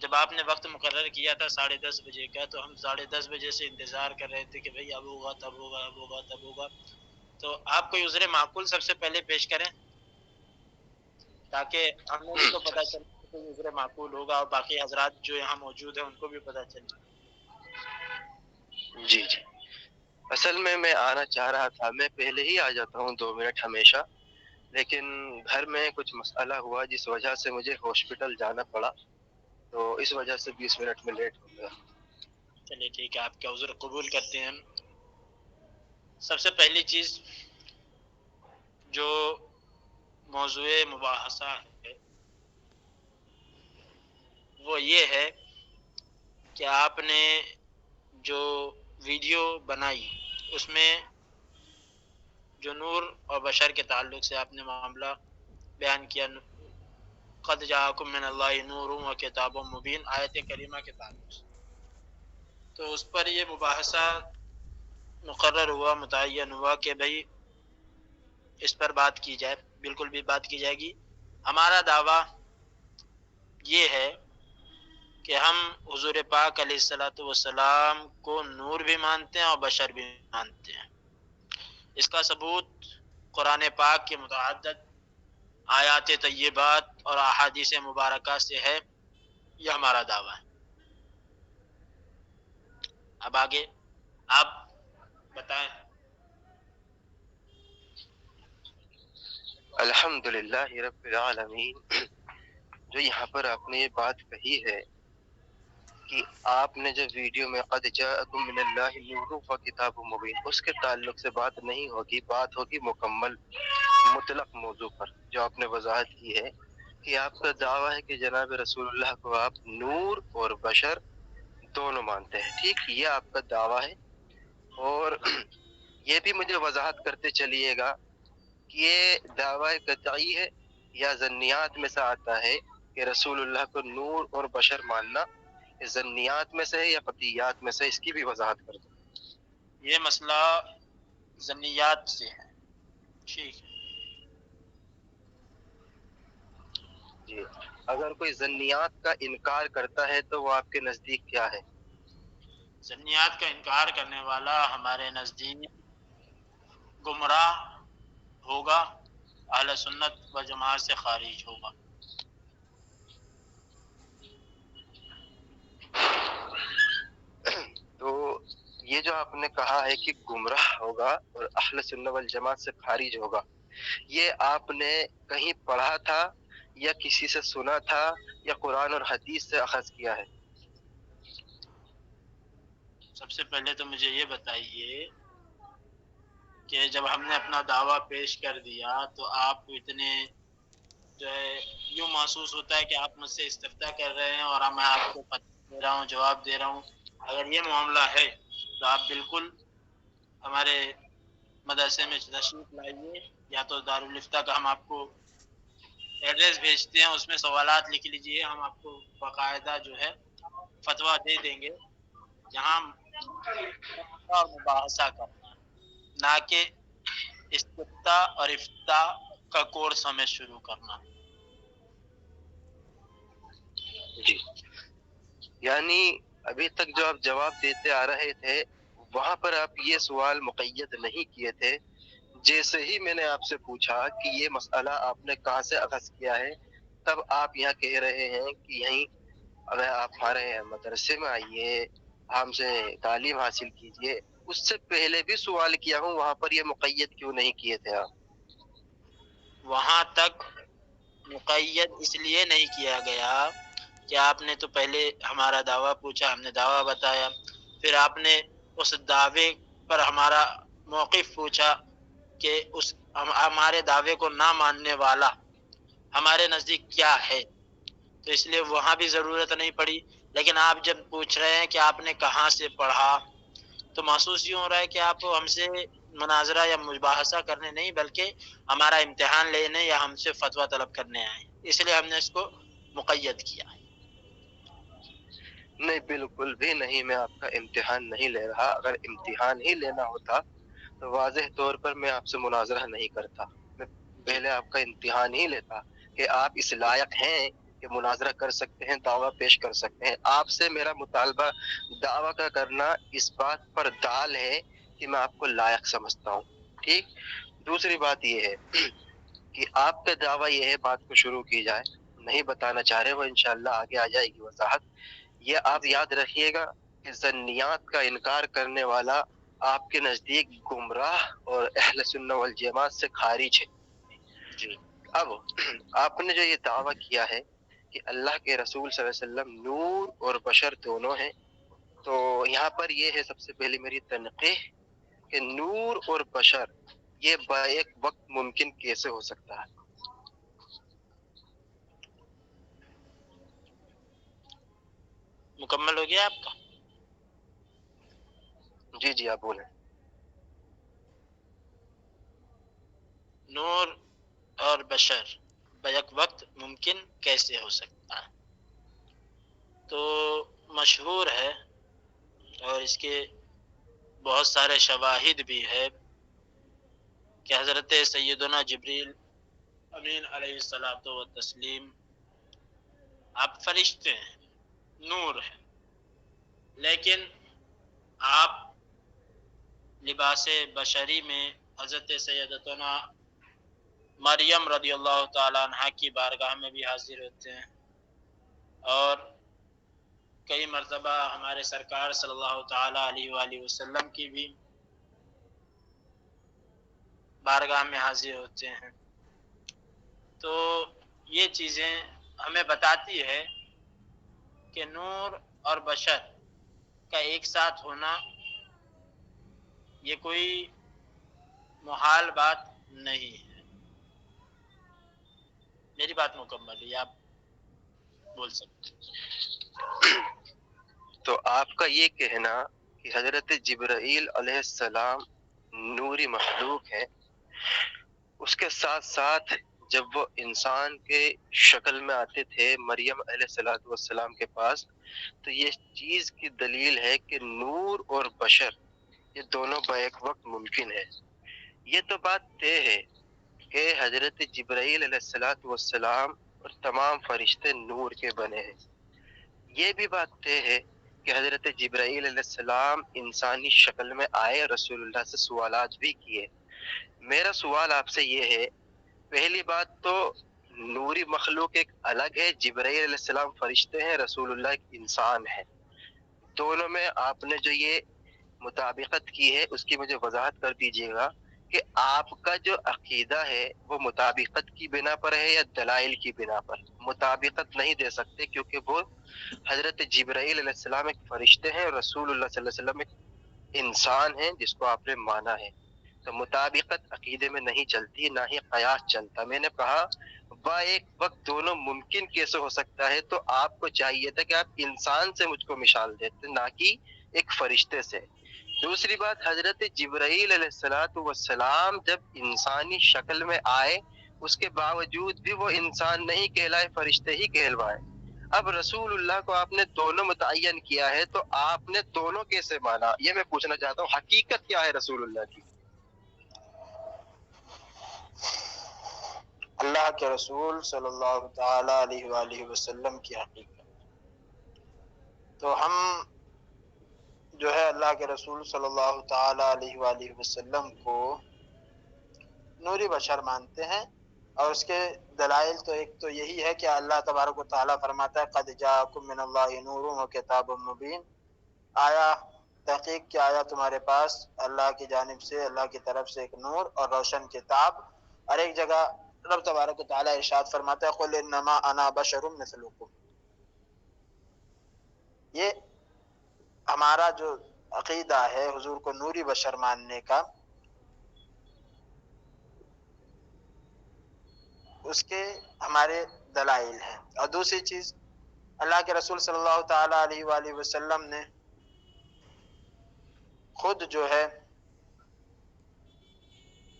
جب آپ نے وقت مقرر کیا تھا 10:30 بجے کا، تو ہم 10:30 بجے سے انتظار کر رہے تھے کہ بھئی اب ہوگا، تب ہوگا، اب ہوگا، تب ہوگا. تو آپ کوئی عذر معقول سب سے پہلے پیش کریں تاکہ ہمیں بھی تو پتہ چلے کہ کوئی عذر معقول ہوگا اور باقی حضرات جو یہاں موجود ہیں ان کو بھی پتہ چلے. جی جی، اصل میں آنا چاہ رہا تھا، میں پہلے ہی آ جاتا ہوں 2 منٹ ہمیشہ، لیکن گھر میں کچھ مسئلہ ہوا جس وجہ سے مجھے ہاسپٹل جانا پڑا، تو اس وجہ سے 20 منٹ میں لیٹ ہو گیا. چلیے ٹھیک ہے، آپ کا عذر قبول کرتے ہیں. سب سے پہلی چیز جو موضوع مباحثہ ہے وہ یہ ہے کہ آپ نے جو ویڈیو بنائی اس میں جو نور اور بشر کے تعلق سے آپ نے معاملہ بیان کیا، قد جاءکم من اللہ نور و کتاب مبین، آیت کریمہ کے تعلق سے، تو اس پر یہ مباحثہ مقرر ہوا، متعین ہوا کہ بھئی اس پر بات کی جائے. بالکل بھی بات کی جائے گی. ہمارا دعویٰ یہ ہے کہ ہم حضور پاک علیہ الصلوۃ والسلام کو نور بھی مانتے ہیں اور بشر بھی مانتے ہیں. اس کا ثبوت قرآن پاک کے متعدد آیات طیبات اور احادیث مبارکہ سے ہے. یہ ہمارا دعویٰ ہے. اب آگے آپ بتائیں. الحمدللہ رب العالمین. جو یہاں پر آپ نے یہ بات کہی ہے کہ آپ نے جو ویڈیو میں قد جاءکم من اللہ نور و کتاب مبین، اس کے تعلق سے بات نہیں ہوگی، بات ہوگی مکمل مطلق موضوع پر، جو آپ نے وضاحت کی ہے کہ آپ کا دعویٰ ہے کہ جناب رسول اللہ کو آپ نور اور بشر دونوں مانتے ہیں. ٹھیک، یہ آپ کا دعویٰ ہے. اور یہ بھی مجھے وضاحت کرتے چلیے گا کہ یہ دعویٰ قطعی ہے یا ظنیات میں سے آتا ہے کہ رسول اللہ کو نور اور بشر ماننا ظنیات میں سے ہے یا قطعیات میں سے، اس کی بھی وضاحت کر دو. یہ مسئلہ ظنیات سے ہے. ٹھیک ہے. جی، اگر کوئی ظنیات کا انکار کرتا ہے تو وہ آپ کے نزدیک کیا ہے؟ ظنیات کا انکار کرنے والا ہمارے نزدیک گمراہ ہوگا، اہل سنت و جماعت سے خارج ہوگا. تو یہ جو آپ نے کہا ہے کہ گمراہ ہوگا اور اہل سنت والجماعت سے خارج ہوگا، یہ آپ نے کہیں پڑھا تھا یا کسی سے سنا تھا یا قرآن اور حدیث سے اخذ کیا ہے؟ سب سے پہلے تو مجھے یہ بتائیے کہ جب ہم نے اپنا دعویٰ پیش کر دیا تو آپ کو اتنے جو ہے یوں محسوس ہوتا ہے کہ آپ مجھ سے استفتاء کر رہے ہیں اور میں آپ کو دے رہا ہوں، جواب دے رہا ہوں. اگر یہ معاملہ ہے تو آپ بالکل ہمارے مدرسے میں تشریف لائیے، یا تو دارالفتہ کا ہم آپ کو ایڈریس بھیجتے ہیں، اس میں سوالات لکھ لیجئے، ہم آپ کو باقاعدہ جو ہے فتویٰ دے دیں گے. یہاں اور مباحثہ کرنا ہے، نہ کہ استفتاء اور افتاء کا کورس ہمیں شروع کرنا. جی، یعنی ابھی تک جو آپ جواب دیتے آ رہے تھے وہاں پر آپ یہ سوال مقید نہیں کیے تھے. جیسے ہی میں نے آپ سے پوچھا کہ یہ مسئلہ آپ نے کہاں سے اخذ کیا ہے، تب آپ یہاں کہہ رہے ہیں کہ یہیں اگر آپ ہمارے مدرسے میں آئیے، ہم سے تعلیم حاصل کیجئے. اس سے پہلے بھی سوال کیا ہوں، وہاں پر یہ مقید کیوں نہیں کیے تھے آپ؟ وہاں تک مقید اس لیے نہیں کیا گیا کہ آپ نے تو پہلے ہمارا دعویٰ پوچھا، ہم نے دعویٰ بتایا، پھر آپ نے اس دعوے پر ہمارا موقف پوچھا کہ اس ہمارے دعوے کو نہ ماننے والا ہمارے نزدیک کیا ہے، تو اس لیے وہاں بھی ضرورت نہیں پڑی. لیکن آپ جب پوچھ رہے ہیں کہ آپ نے کہاں سے پڑھا، تو محسوس یوں ہو رہا ہے کہ آپ ہم سے مناظرہ یا مباحثہ کرنے نہیں بلکہ ہمارا امتحان لینے یا ہم سے فتویٰ طلب کرنے آئے. اس لیے ہم نے اس کو مقید کیا ہے. نہیں، بالکل بھی نہیں، میں آپ کا امتحان نہیں لے رہا. اگر امتحان ہی لینا ہوتا تو واضح طور پر میں آپ سے مناظرہ نہیں کرتا، میں پہلے آپ کا امتحان ہی لیتا کہ آپ اس لائق ہیں کہ مناظرہ کر سکتے ہیں، دعویٰ پیش کر سکتے ہیں۔ آپ سے میرا مطالبہ دعویٰ کا کرنا اس بات پر دال ہے کہ میں آپ کو لائق سمجھتا ہوں، ٹھیک۔ دوسری بات یہ ہے کہ آپ کا دعویٰ یہ ہے، بات کو شروع کی جائے، نہیں بتانا چاہ رہے وہ انشاءاللہ آگے آ جائے گی وضاحت۔ یہ آپ یاد رکھیے گا کہ ظنیات کا انکار کرنے والا آپ کے نزدیک گمراہ اور اہل سنہ والجماعت سے خارج ہے۔ جی اب آپ نے جو یہ دعویٰ کیا ہے کہ اللہ کے رسول صلی اللہ علیہ وسلم نور اور بشر دونوں ہیں، تو یہاں پر یہ ہے سب سے پہلے میری تنقیح کہ نور اور بشر یہ ایک وقت ممکن کیسے ہو سکتا ہے؟ مکمل ہو گیا آپ کا؟ جی جی آپ بولیں۔ نور اور بشر بیک وقت ممکن کیسے ہو سکتا ہے؟ تو مشہور ہے اور اس کے بہت سارے شواہد بھی ہے کہ حضرت سیدنا جبریل امین علیہ الصلوۃ والتسلیم آپ فرشتے ہیں، نور ہیں، لیکن آپ لباس بشری میں حضرت سیدتنا مریم رضی اللہ تعالیٰ عنہ کی بارگاہ میں بھی حاضر ہوتے ہیں، اور کئی مرتبہ ہمارے سرکار صلی اللہ تعالیٰ علیہ وآلہ وسلم کی بھی بارگاہ میں حاضر ہوتے ہیں۔ تو یہ چیزیں ہمیں بتاتی ہے کہ نور اور بشر کا ایک ساتھ ہونا یہ کوئی محال بات نہیں ہے۔ میری بات مکمل ہے، آپ بول سکتے ہیں۔ تو آپ کا یہ کہنا کہ حضرت جبرائیل علیہ السلام نوری مخلوق ہے، اس کے ساتھ ساتھ جب وہ انسان کے شکل میں آتے تھے مریم علیہ السلام کے پاس، تو یہ چیز کی دلیل ہے کہ نور اور بشر یہ دونوں بیک وقت ممکن ہے۔ یہ تو بات طے ہے کہ حضرت جبرائیل علیہ السلام اور تمام فرشتے نور کے بنے ہیں۔ یہ بھی بات طے ہے کہ حضرت جبرائیل علیہ السلام انسانی شکل میں آئے، رسول اللہ سے سوالات بھی کیے۔ میرا سوال آپ سے یہ ہے، پہلی بات تو نوری مخلوق ایک الگ ہے، جبرائیل علیہ السلام فرشتے ہیں، رسول اللہ ایک انسان ہے۔ دونوں میں آپ نے جو یہ مطابقت کی ہے اس کی مجھے وضاحت کر دیجیے گا کہ آپ کا جو عقیدہ ہے وہ مطابقت کی بنا پر ہے یا دلائل کی بنا پر؟ مطابقت نہیں دے سکتے کیونکہ وہ حضرت جبرائیل علیہ السلام ایک فرشتے ہیں اور رسول اللہ صلی اللہ علیہ وسلم ایک انسان ہیں جس کو آپ نے مانا ہے۔ تو مطابقت عقیدے میں نہیں چلتی، نہ ہی قیاس چلتا۔ میں نے کہا با ایک وقت دونوں ممکن کیسے ہو سکتا ہے، تو آپ کو چاہیے تھا کہ آپ انسان سے مجھ کو مثال دیتے، نہ کہ ایک فرشتے سے۔ دوسری بات، حضرت جبرائیل علیہ السلام جب انسانی شکل میں آئے اس کے باوجود بھی وہ انسان نہیں کہلائے، فرشتے ہی کہلوائے۔ اب رسول اللہ کو آپ نے دونوں متعین کیا ہے تو آپ نے دونوں کیسے مانا، یہ میں پوچھنا چاہتا ہوں۔ حقیقت کیا ہے رسول اللہ کی؟ اللہ کے رسول صلی اللہ تعالی علیہ وآلہ وسلم کی حقیقت، تو ہم جو ہے اللہ کے رسول صلی اللہ تعالی علیہ وآلہ وسلم کو نوری بشر مانتے ہیں، اور اس کے دلائل تو ایک تو یہی ہے کہ اللہ تبارک و تعالیٰ فرماتا ہے قد جاءکم من اللہ نور و کتاب مبین، آیا تحقیق کیا آیا تمہارے پاس اللہ کی جانب سے، اللہ کی طرف سے ایک نور اور روشن کتاب۔ اور ایک جگہ رب تبارک و تعالیٰ ارشاد فرماتا ہے قل انما انا بشر مثلکم۔ یہ ہمارا جو عقیدہ ہے حضور کو نوری بشر ماننے کا، اس کے ہمارے دلائل ہیں۔ اور دوسری چیز، اللہ کے رسول صلی اللہ تعالی علیہ وآلہ وسلم نے خود جو ہے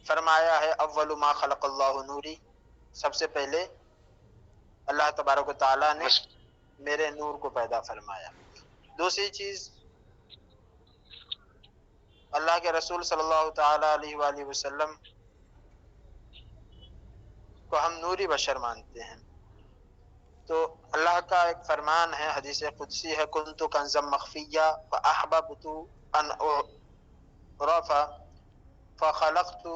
فرمایا ہے اول ما خلق اللہ نوری، سب سے پہلے اللہ تبارک و تعالیٰ نے میرے نور کو پیدا فرمایا۔ دوسری چیز، اللہ کے رسول صلی اللہ تعالی علیہ وآلہ وسلم کو ہم نوری بشر مانتے ہیں، تو اللہ کا ایک فرمان ہے، حدیث قدسی ہے، کنت کنزا مخفیہ فاحببت ان اعرف فخلقت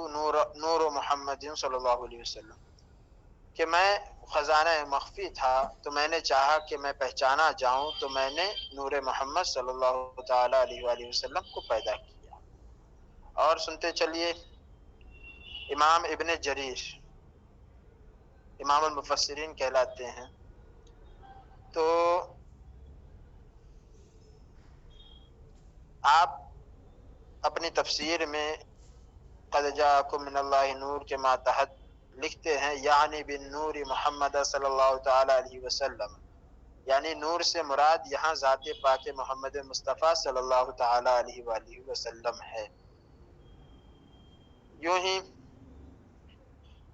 نور محمد صلی اللہ علیہ وسلم، کہ میں خزانہ مخفی تھا تو میں نے چاہا کہ میں پہچانا جاؤں، تو میں نے نور محمد صلی اللہ تعالی علیہ وآلہ وسلم کو پیدا کیا۔ اور سنتے چلیے، امام ابن جریر امام المفسرین کہلاتے ہیں، تو آپ اپنی تفسیر میں قد جاءکم من اللہ نور کے ماتحت لکھتے ہیں، یعنی بن نور محمد صلی اللہ تعالی علیہ وسلم، یعنی نور سے مراد یہاں ذات پاک محمد مصطفیٰ صلی اللہ تعالی علیہ وآلہ وسلم ہے۔ یوں ہی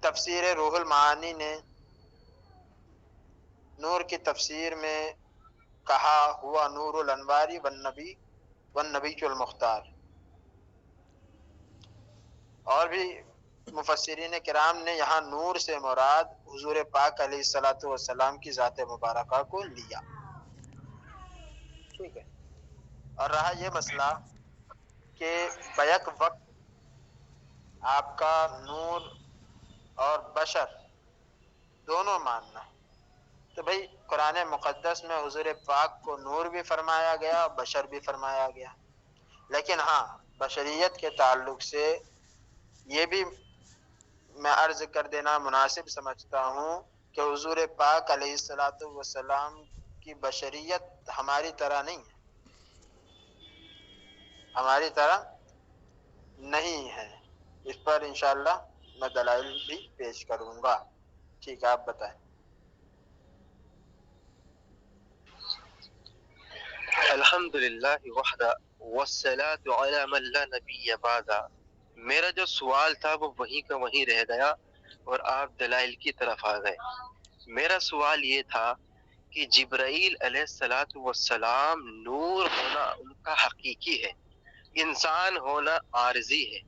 تفسیر روح المعانی نے نور کی تفسیر میں کہا ہوا نور الانواری والنبی المختار۔ اور بھی مفسرین کرام نے یہاں نور سے مراد حضور پاک علیہ الصلوۃ والسلام کی ذات مبارکہ کو لیا۔ ٹھیک ہے، اور رہا یہ مسئلہ کہ بیک وقت آپ کا نور اور بشر دونوں ماننا، تو بھئی قرآن مقدس میں حضور پاک کو نور بھی فرمایا گیا، بشر بھی فرمایا گیا، لیکن ہاں بشریت کے تعلق سے یہ بھی میں عرض کر دینا مناسب سمجھتا ہوں کہ حضور پاک علیہ الصلوۃ والسلام کی بشریت ہماری طرح نہیں ہے، ہماری طرح نہیں ہے۔ اس پر انشاءاللہ میں دلائل بھی پیش کروں گا۔ ٹھیک ہے، آپ بتائیں۔ الحمدللہ وحدہ والصلاة علی من لا نبی بعدہ۔ میرا جو سوال تھا وہ وہیں کا وہیں رہ گیا اور آپ دلائل کی طرف آ گئے۔ میرا سوال یہ تھا کہ جبرائیل علیہ الصلاۃ والسلام نور ہونا ان کا حقیقی ہے، انسان ہونا عارضی ہے۔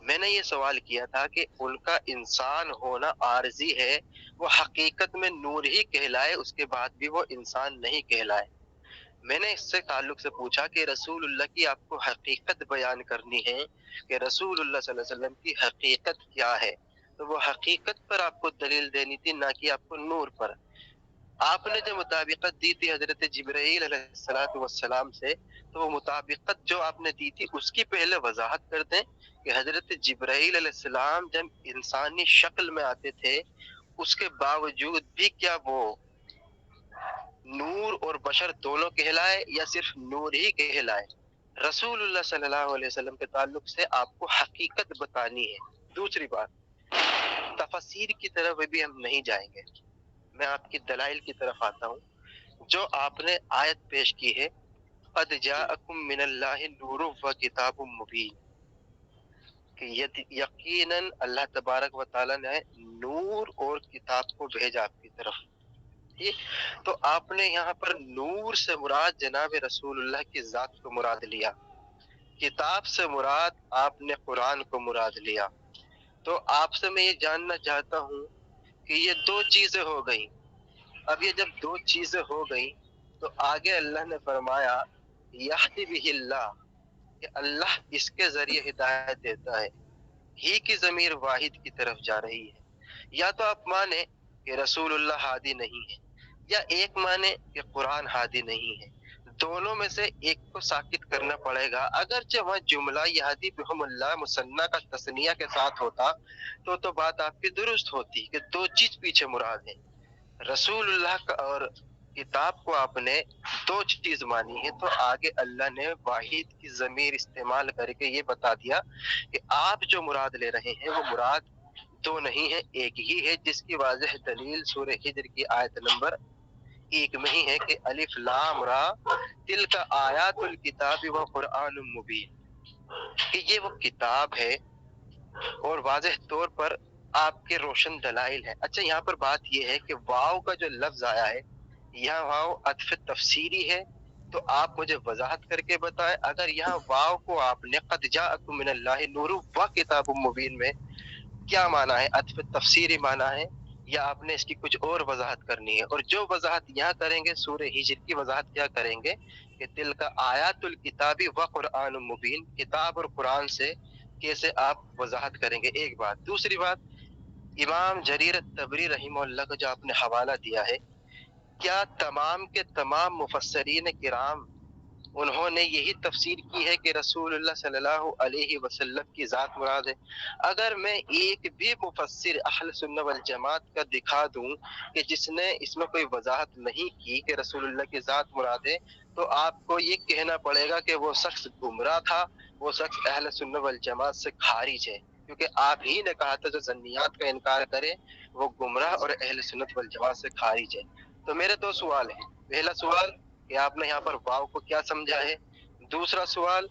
میں نے یہ سوال کیا تھا کہ ان کا انسان ہونا عارضی ہے، وہ حقیقت میں نور ہی کہلائے، اس کے بعد بھی وہ انسان نہیں کہلائے۔ میں نے اس سے تعلق سے پوچھا کہ رسول اللہ کی آپ کو حقیقت بیان کرنی ہے کہ رسول اللہ صلی اللہ علیہ وسلم کی حقیقت کیا ہے، تو وہ حقیقت پر آپ کو دلیل دینی تھی، نہ کہ آپ کو نور پر۔ آپ نے جو مطابقت دی تھی حضرت جبرائیل علیہ السلام سے، تو وہ مطابقت جو آپ نے دی تھی اس کی پہلے وضاحت کر دیں کہ حضرت جبرائیل علیہ السلام جب انسانی شکل میں آتے تھے اس کے باوجود بھی کیا وہ نور اور بشر دونوں کہلائے یا صرف نور ہی کہلائے؟ رسول اللہ صلی اللہ علیہ وسلم کے تعلق سے آپ کو حقیقت بتانی ہے۔ دوسری بات، تفسیر کی طرف بھی ہم نہیں جائیں گے، میں آپ کی دلائل کی طرف آتا ہوں۔ جو آپ نے آیت پیش کی ہے قد جاءکم من اللہ نور و کتاب مبین، کہ یقیناً اللہ تبارک و تعالی نے نور اور کتاب کو بھیجا آپ کی طرف۔ تو آپ نے یہاں پر نور سے مراد جناب رسول اللہ کی ذات کو مراد لیا، کتاب سے مراد آپ نے قرآن کو مراد لیا۔ تو آپ سے میں یہ جاننا چاہتا ہوں کہ یہ دو چیزیں ہو گئیں۔ اب یہ جب دو چیزیں ہو گئیں تو آگے اللہ نے فرمایا یہدی بہ اللہ، کہ اللہ اس کے ذریعے ہدایت دیتا ہے، ہی کی ضمیر واحد کی طرف جا رہی ہے۔ یا تو آپ مانیں کہ رسول اللہ ہادی نہیں ہے، یا ایک مانے کہ قرآن ہادی نہیں ہے، دونوں میں سے ایک کو ساکت کرنا پڑے گا۔ اگرچہ وہاں جملہ یہدی بہم اللہ مثنیٰ کا تثنیہ کے ساتھ ہوتا تو بات آپ کی درست ہوتی کہ دو چیز پیچھے مراد ہے، رسول اللہ کا اور کتاب کو آپ نے دو چیز مانی ہے، تو آگے اللہ نے واحد کی ضمیر استعمال کر کے یہ بتا دیا کہ آپ جو مراد لے رہے ہیں وہ مراد دو نہیں ہے، ایک ہی ہے، جس کی واضح دلیل سورہ ہجر کی آیت نمبر 1 میں ہی ہے کہ الف لام را تلک آیات الکتاب و قرآن مبین، کہ یہ وہ کتاب ہے اور واضح طور پر آپ کے روشن دلائل ہیں۔ اچھا، یہاں پر بات یہ ہے کہ واو کا جو لفظ آیا ہے یہاں واو عطف تفسیری ہے، تو آپ مجھے وضاحت کر کے بتائیں، اگر یہاں واو کو آپ نے قد جاءکم من اللہ نور و کتاب مبین میں کیا معنی ہے؟ عطف تفسیری معنی ہے یا آپ نے اس کی کچھ اور وضاحت کرنی ہے؟ اور جو وضاحت یہاں کریں گے سورہ ہجر کی وضاحت کیا کریں گے کہ تلک آیات الکتابی و قرآن مبین، کتاب اور قرآن سے کیسے آپ وضاحت کریں گے، ایک بات۔ دوسری بات، امام جریر الطبری رحمہ اللہ کا جو آپ نے حوالہ دیا ہے، کیا تمام کے تمام مفسرین کرام انہوں نے یہی تفسیر کی ہے کہ رسول اللہ صلی اللہ علیہ وسلم کی ذات مراد ہے؟ اگر میں ایک بھی مفسر اہل سنت والجماعت کا دکھا دوں کہ جس نے اس میں کوئی وضاحت نہیں کی کہ رسول اللہ کی ذات مراد ہے، تو آپ کو یہ کہنا پڑے گا کہ وہ شخص گمراہ تھا، وہ شخص اہل سنت والجماعت سے خارج ہے، کیونکہ آپ ہی نے کہا تھا جو ظنیات کا انکار کرے وہ گمراہ اور اہل سنت والجماعت سے خارج ہے۔ تو میرے دو سوال ہیں۔ پہلا سوال کہ آپ نے یہاں پر واو کو کیا سمجھا ہے؟ دوسرا سوال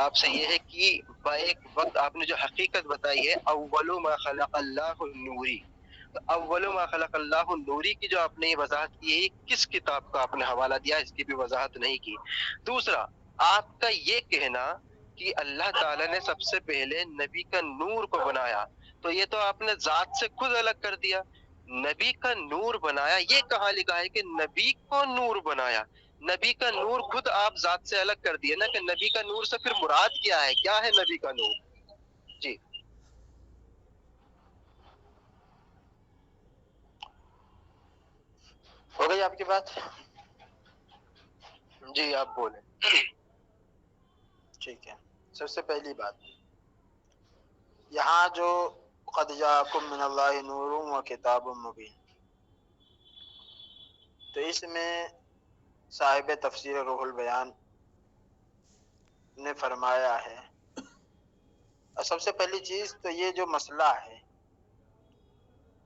آپ سے یہ ہے کہ ایک وقت آپ نے جو حقیقت بتائی ہے اول ما خلق اللہ نوری، تو اول ما خلق اللہ نوری کی جو آپ نے یہ وضاحت کی ہے، کس کتاب کا آپ نے حوالہ دیا، اس کی بھی وضاحت نہیں کی۔ دوسرا، آپ کا یہ کہنا کہ اللہ تعالیٰ نے سب سے پہلے نبی کا نور کو بنایا، تو یہ تو آپ نے ذات سے خود الگ کر دیا۔ نبی کا نور بنایا، یہ کہاں لکھا ہے کہ نبی کو نور بنایا؟ نبی کا نور خود آپ ذات سے الگ کر دیے نا، کہ نبی کا نور سے پھر مراد کیا ہے؟ کیا ہے نبی کا نور؟ جی ہو گئی آپ کی بات؟ جی آپ بولیں۔ ٹھیک ہے، سب سے پہلی بات، یہاں جو قد جاءکم من اللہ نور و کتاب مبین، تو اس میں صاحب تفسیر روح البیان نے فرمایا ہے، اور سب سے پہلی چیز تو یہ جو مسئلہ ہے،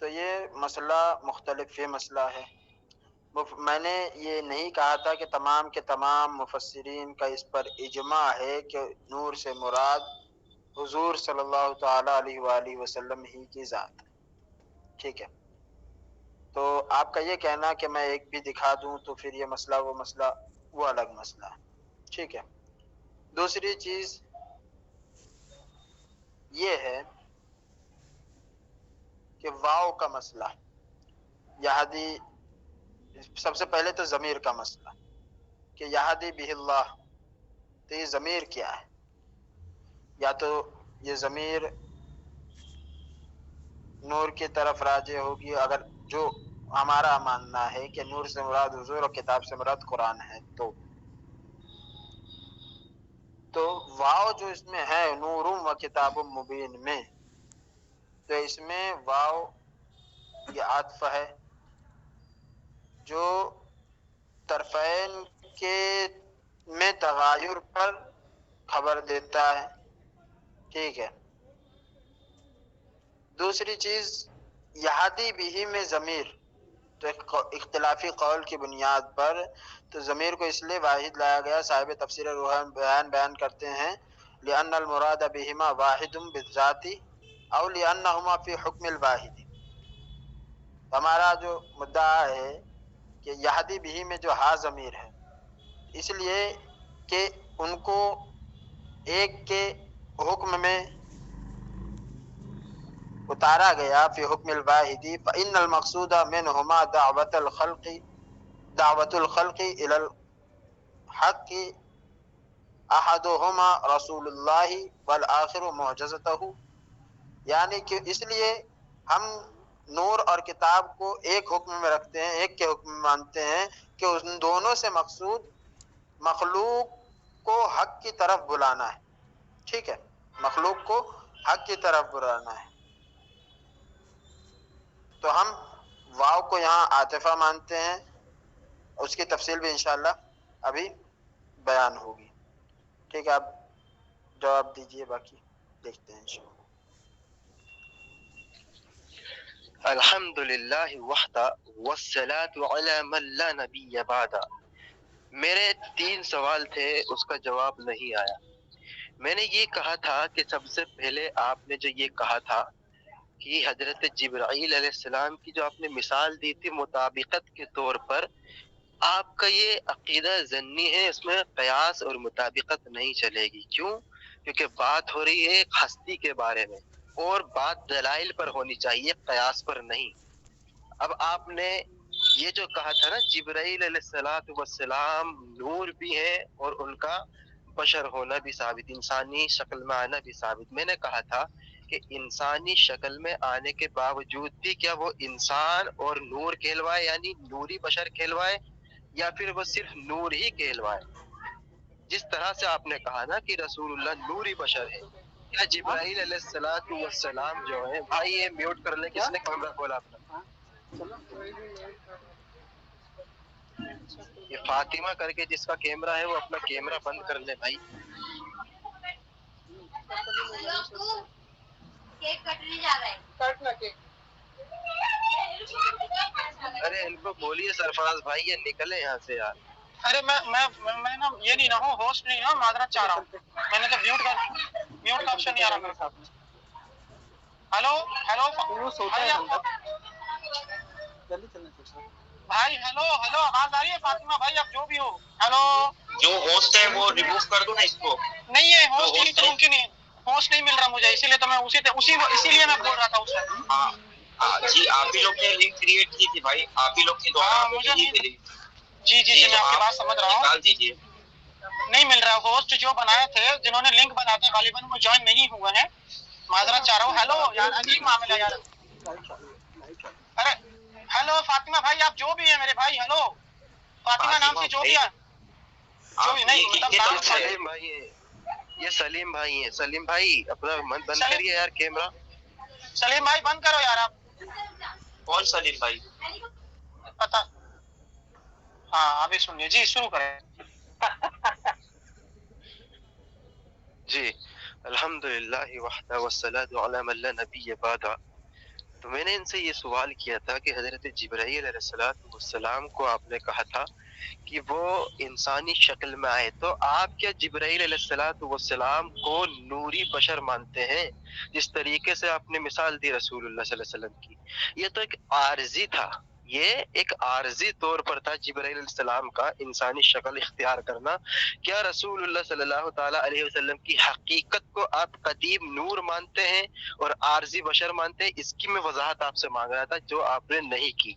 تو یہ مسئلہ مختلف مسئلہ ہے۔ میں نے یہ نہیں کہا تھا کہ تمام کے تمام مفسرین کا اس پر اجماع ہے کہ نور سے مراد حضور صلی اللہ تعالی علیہ وآلہ وسلم ہی کی ذات ہے، ٹھیک ہے؟ تو آپ کا یہ کہنا کہ میں ایک بھی دکھا دوں تو پھر یہ مسئلہ وہ الگ مسئلہ ہے، ٹھیک ہے؟ دوسری چیز یہ ہے کہ واو کا مسئلہ، یہدی، سب سے پہلے تو ضمیر کا مسئلہ کہ یہدی بہ اللہ، تو یہ ضمیر کیا ہے؟ یا تو یہ ضمیر نور کی طرف راجع ہوگی، اگر جو ہمارا ماننا ہے کہ نور سے مراد حضور اور کتاب سے مراد قرآن ہے، تو واو جو اس میں ہے نور و کتاب مبین میں، تو اس میں واو یہ عطف ہے جو طرفین کے میں تغیر پر خبر دیتا ہے، ٹھیک ہے؟ دوسری چیز، یہادی بھی میں ضمیر، تو اختلافی قول کی بنیاد پر تو ضمیر کو اس لیے واحد لایا گیا، صاحب تفسیر روح بیان کرتے ہیں لأن المراد بہما واحد بالذات او لأنہما فی حکم الواحد۔ ہمارا جو مدعا ہے کہ یہدی بھی میں جو ہا ضمیر ہے، اس لیے کہ ان کو ایک کے حکم میں اتارا گیا فی حکم الواحد، فإن المقصود منہما دعوت الخلق الی الحق، احدہما رسول اللہ والآخر معجزتہ، یعنی کہ اس لیے ہم نور اور کتاب کو ایک حکم میں رکھتے ہیں، ایک کے حکم میں مانتے ہیں کہ ان دونوں سے مقصود مخلوق کو حق کی طرف بلانا ہے، ٹھیک ہے؟ مخلوق کو حق کی طرف بلانا ہے۔ تو ہم واو کو یہاں عاطفہ مانتے ہیں، اس کی تفصیل بھی انشاءاللہ ابھی بیان ہوگی، ٹھیک ہے؟ آپ جواب دیجئے، باقی دیکھتے ہیں انشاءاللہ۔ الحمد للہ وحدہ والصلاة علی من لا نبی بعدہ۔ میرے 3 سوال تھے، اس کا جواب نہیں آیا۔ میں نے یہ کہا تھا کہ سب سے پہلے آپ نے جو یہ کہا تھا کہ حضرت جبرائیل علیہ السلام کی جو آپ نے مثال دی تھی مطابقت کے طور پر، آپ کا یہ عقیدہ ضنی ہے، اس میں قیاس اور مطابقت نہیں چلے گی۔ کیوں؟ کیونکہ بات ہو رہی ہے ایک ہستی کے بارے میں، اور بات دلائل پر ہونی چاہیے، قیاس پر نہیں۔ اب آپ نے یہ جو کہا تھا نا جبرائیل علیہ السلام نور بھی ہے اور ان کا بشر ہونا بھی ثابت، انسانی شکل میں آنا بھی ثابت. میں نے کہا تھا کہ انسانی شکل میں آنے کے باوجود بھی کیا وہ انسان اور نور کہلوائے، یعنی نوری بشر کہلوائے، یا پھر وہ صرف نور ہی کہلوائے؟ جس طرح سے آپ نے کہا نا کہ رسول اللہ نوری بشر ہے، کیا جبرائیل علیہ السلام جو ہے، بھائی یہ میوٹ کر لیں، کس نے کیمرہ کھولا اپنا؟ یہ فاطمہ کر کے جس کا کیمرہ ہے وہ اپنا کیمرہ بند کر لے بھائی. ارے ان کو بولیے سرفراز بھائی یہ نکلے یہاں سے یار. ارے میں نا یہ نہیں نہ ہوں، ہوسٹ نہیں ہوں، معذرت چاہ رہا ہوں. میں نے تو میوٹ کا آپشن نہیں آ رہا میرے ساتھ میں. ہلو بھائی، ہلو آواز آ رہی ہے؟ فاطمہ بھائی آپ جو بھی ہو، ہلو. جو ہوسٹ ہے وہ ریموو کر دو نا اس کو. نہیں ہے ہوسٹ ممکن نہیں، ہوسٹ نہیں مل رہا مجھے، اسی لیے تو میں اسی لیے میں بول رہا تھا اس وقت. ہاں جی، آپ ہی لوگ نے لنک کریٹ کی تھی بھائی، آپ ہی لوگ کی مجھے جی میں آپ کی بات سمجھ رہا ہوں. نکال دیجیے. نہیں مل رہا ہوسٹ جو بنائے تھے، جنہوں نے لنک بنایا تھا غالباً وہ جوائن نہیں ہوئے ہیں، معذرت چاہ رہا ہوں. ہیلو یار عجیب معاملہ یار. ارے ہیلو فاطمہ بھائی آپ جو بھی ہیں میرے بھائی، ہیلو فاطمہ نام سے جو بھی ہے، جو بھی نہیں مطلب نام سلیم بھائی ہے، یہ سلیم بھائی ہیں. سلیم بھائی اپنا بند کریے یار کیمرہ. سلیم بھائی بند کرو یار آپ. کون سلیم بھائی؟ پتا ہاں ابھی سنیے جی، شروع کریں. جی الحمدللہ وحدہ والصلاۃ علی من لا نبی بعد. تو میں نے ان سے یہ سوال کیا تھا کہ حضرت جبرائیل علیہ السلام کو آپ نے کہا تھا کہ وہ انسانی شکل میں آئے، تو آپ کیا جبرائیل علیہ السلام کو نوری بشر مانتے ہیں؟ جس طریقے سے آپ نے مثال دی رسول اللہ صلی اللہ علیہ وسلم کی، یہ تو ایک عارضی تھا، یہ ایک عارضی طور پر تھا جبرائیل علیہ السلام کا انسانی شکل اختیار کرنا. کیا رسول اللہ صلی اللہ تعالی علیہ وسلم کی حقیقت کو آپ قدیم نور مانتے ہیں اور عارضی بشر مانتے ہیں؟ اس کی میں وضاحت آپ سے مانگ رہا تھا جو آپ نے نہیں کی.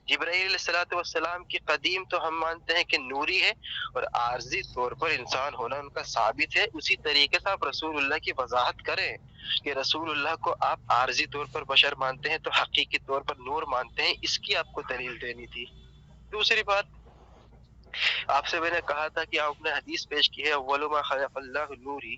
جبرائیل علیہ السلام کی قدیم تو ہم مانتے ہیں کہ نوری ہے اور عارضی طور پر انسان ہونا ان کا ثابت ہے. اسی طریقے سے آپ رسول اللہ کی وضاحت کریں کہ رسول اللہ کو آپ عارضی طور پر بشر مانتے ہیں تو حقیقی طور پر نور مانتے ہیں، اس کی آپ کو دلیل دینی تھی. دوسری بات، آپ سے میں نے کہا تھا کہ آپ نے حدیث پیش کی ہے اول ما خلق اللہ نوری،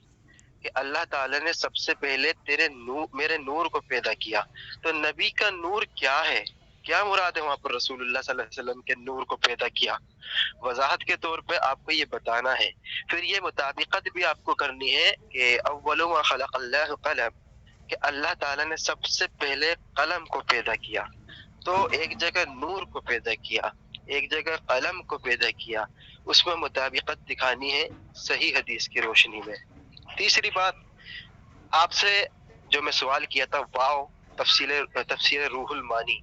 کہ اللہ تعالیٰ نے سب سے پہلے میرے نور کو پیدا کیا. تو نبی کا نور کیا ہے؟ کیا مراد ہے وہاں پر رسول اللہ صلی اللہ علیہ وسلم کے نور کو پیدا کیا؟ وضاحت کے طور پہ آپ کو یہ بتانا ہے. پھر یہ مطابقت بھی آپ کو کرنی ہے کہ اول ما خلق اللہ قلم، کہ اللہ تعالیٰ نے سب سے پہلے قلم کو پیدا کیا. تو ایک جگہ نور کو پیدا کیا، ایک جگہ قلم کو پیدا کیا، اس میں مطابقت دکھانی ہے صحیح حدیث کی روشنی میں. تیسری بات، آپ سے جو میں سوال کیا تھا واو تفسیر روح المانی،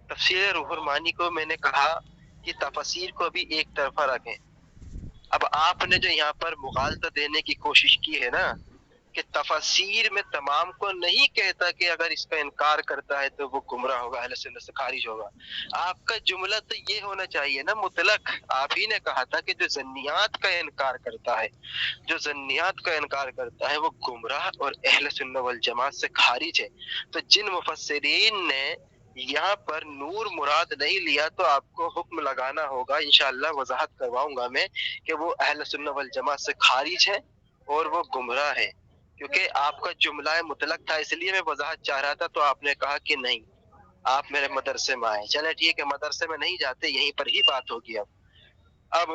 تفسیر روح المانی کو میں نے کہا کہ تفسیر کو بھی ایک طرفہ رکھیں. اب آپ نے جو یہاں پر مغالطہ دینے کی کوشش کی ہے نا کہ تفسیر میں تمام کو نہیں کہتا کہ اگر اس کا انکار کرتا ہے تو وہ گمراہ ہوگا، اہل سنت سے خارج ہوگا. آپ کا جملہ تو یہ ہونا چاہیے نا مطلق. آپ ہی نے کہا تھا کہ جو ظنیات کا انکار کرتا ہے، جو ظنیات کا انکار کرتا ہے وہ گمراہ اور اہل سنت والجماعت سے خارج ہے. تو جن مفسرین نے یہاں پر نور مراد نہیں لیا تو آپ کو حکم لگانا ہوگا، انشاءاللہ وضاحت کرواؤں گا میں کہ وہ اہل سنت والجماعت سے خارج ہے اور وہ گمراہ ہے. کیونکہ آپ کا جملہ مطلق تھا، اس لیے میں وضاحت چاہ رہا تھا، تو آپ نے کہا کہ نہیں آپ میرے مدرسے میں آئے. چلے ٹھیک ہے، مدرسے میں نہیں جاتے، یہیں پر ہی بات ہوگی. اب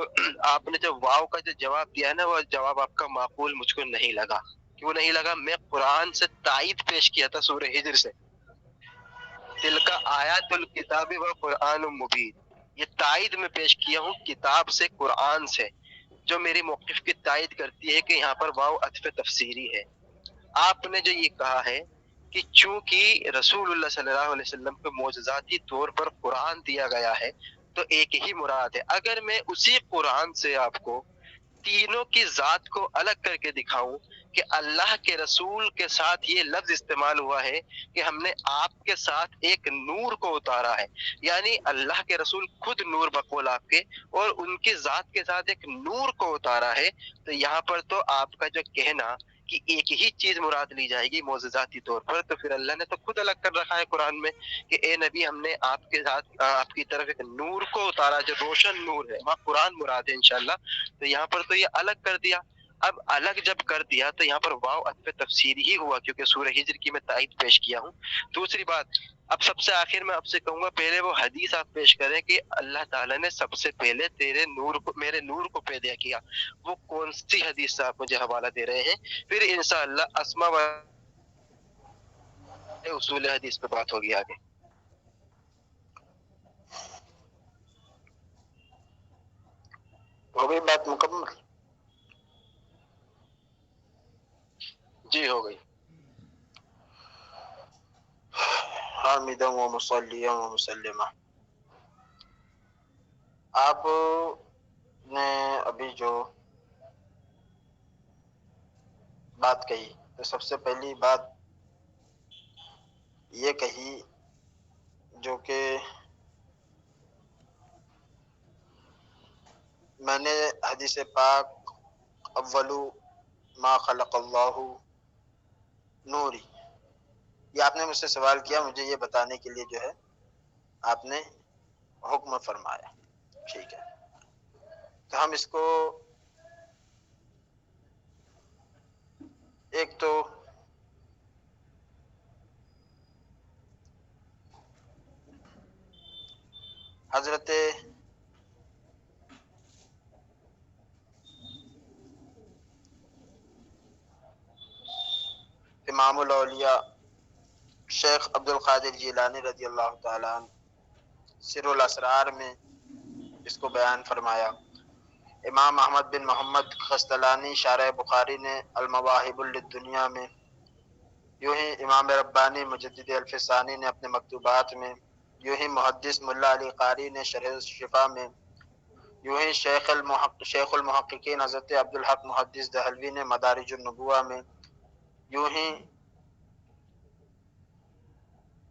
آپ نے جو واو کا جو جواب دیا ہے نا، وہ جواب آپ کا معقول مجھ کو نہیں لگا. کیوں نہیں لگا؟ میں قرآن سے تائید پیش کیا تھا سورہ ہجر سے، تلک آیات الکتاب و قرآن مبین، یہ تائید میں پیش کیا ہوں کتاب سے، قرآن سے، جو میری موقف کی تائید کرتی ہے کہ یہاں پر واو عطف تفسیری ہے. آپ نے جو یہ کہا ہے کہ چونکہ رسول اللہ صلی اللہ علیہ وسلم کو معجزاتی طور پر قرآن دیا گیا ہے تو ایک ہی مراد ہے. اگر میں اسی قرآن سے آپ کو تینوں کی ذات کو الگ کر کے دکھاؤں کہ اللہ کے رسول کے ساتھ یہ لفظ استعمال ہوا ہے کہ ہم نے آپ کے ساتھ ایک نور کو اتارا ہے، یعنی اللہ کے رسول خود نور بقول آپ کے، اور ان کی ذات کے ساتھ ایک نور کو اتارا ہے، تو یہاں پر تو آپ کا جو کہنا کہ ایک ہی چیز مراد لی جائے گی معجزاتی طور پر، تو پھر اللہ نے تو خود الگ کر رکھا ہے قرآن میں کہ اے نبی ہم نے آپ کے ساتھ آپ کی طرف ایک نور کو اتارا جو روشن نور ہے، وہاں قرآن مراد ہے انشاءاللہ، تو یہاں پر تو یہ الگ کر دیا۔ اب الگ جب کر دیا تو یہاں پر واو عطف تفسیر ہی ہوا، کیونکہ سورہ ہجر کی میں تائید پیش کیا ہوں۔ دوسری بات، اب سب سے آخر میں آپ سے کہوں گا پہلے وہ حدیث آپ پیش کریں کہ اللہ تعالیٰ نے سب سے پہلے تیرے نور کو، میرے نور کو پیدا کیا، وہ کون سی حدیث سے آپ مجھے حوالہ دے رہے ہیں؟ پھر انشاءاللہ اسما و اصول حدیث پہ بات ہوگی آگے۔ ہو گئی بات مکمل؟ جی ہو گئی۔ حامدا و مصلیا و مسلمہ۔ آپ نے ابھی جو بات کہی تو سب سے پہلی بات یہ کہی جو کہ میں نے حدیث پاک اولو ما خلق اللہ نوری، یہ آپ نے مجھ سے سوال کیا، مجھے یہ بتانے کے لیے جو ہے آپ نے حکم فرمایا، ٹھیک ہے، تو ہم اس کو ایک تو حضرت امام الاولیاء شیخ عبد القادر جیلانی رضی اللہ تعالیٰ عنہ سر الاسرار میں اس کو بیان فرمایا۔ امام احمد بن محمد خستلانی شارح بخاری نے المواہب للدنیا میں، یوں ہی امام ربانی مجدد الفسانی نے اپنے مکتوبات میں، یوں ہی محدث ملا علی قاری نے شرح شفا میں، یوں ہی شیخ المحققین حضرت عبدالحق محدث دہلوی نے مدارج النبوہ میں، یوں ہی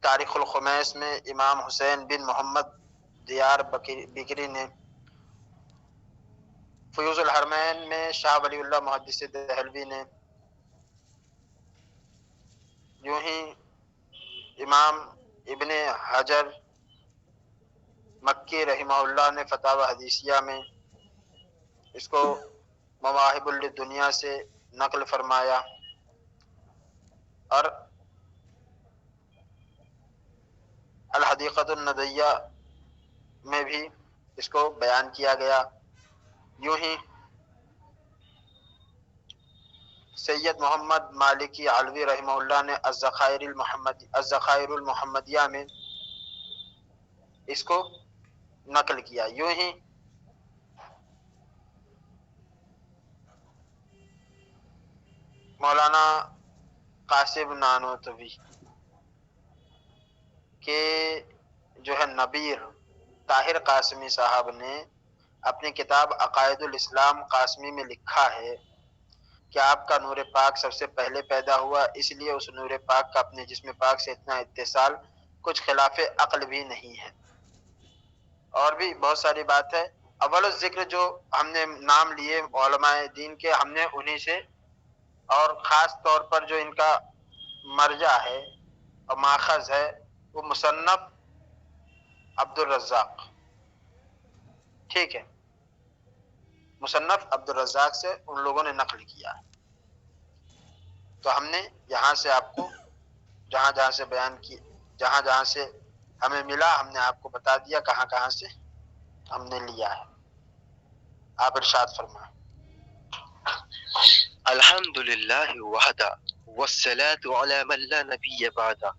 تاریخ الخمیس میں امام حسین بن محمد دیار بکری نے، فیوز الحرمین میں شاہ ولی اللہ محدث دہلوی نے، یوں ہی امام ابن حجر مکی رحمہ اللہ نے فتاوی حدیثیہ میں اس کو مواہب الدنیا سے نقل فرمایا، اور الحدیقۃ الندیہ میں بھی اس کو بیان کیا گیا، یوں ہی سید محمد مالکی علوی رحمہ اللہ نے الذخائر المحمدیہ میں اس کو نقل کیا، یوں ہی مولانا قاسم نانوتوی کہ جو ہے نبیر طاہر قاسمی صاحب نے اپنی کتاب عقائد الاسلام قاسمی میں لکھا ہے کہ آپ کا نور پاک سب سے پہلے پیدا ہوا، اس لیے اس نور پاک کا اپنے جسم پاک سے اتنا اتصال کچھ خلاف عقل بھی نہیں ہے۔ اور بھی بہت ساری بات ہے۔ اول الذکر جو ہم نے نام لیے علماء دین کے، ہم نے انہی سے، اور خاص طور پر جو ان کا مرجع ہے اور ماخذ ہے وہ مصنف عبد الرزاق، ٹھیک ہے، مصنف عبد الرزاق سے ان لوگوں نے نقل کیا ہے۔ تو ہم نے یہاں سے آپ کو جہاں جہاں سے بیان کی، جہاں جہاں سے ہمیں ملا ہم نے آپ کو بتا دیا کہاں کہاں سے ہم نے لیا ہے۔ آپ ارشاد فرمائیں۔ الحمدللہ وحدہ والصلاة علی من لا نبی بعدہ۔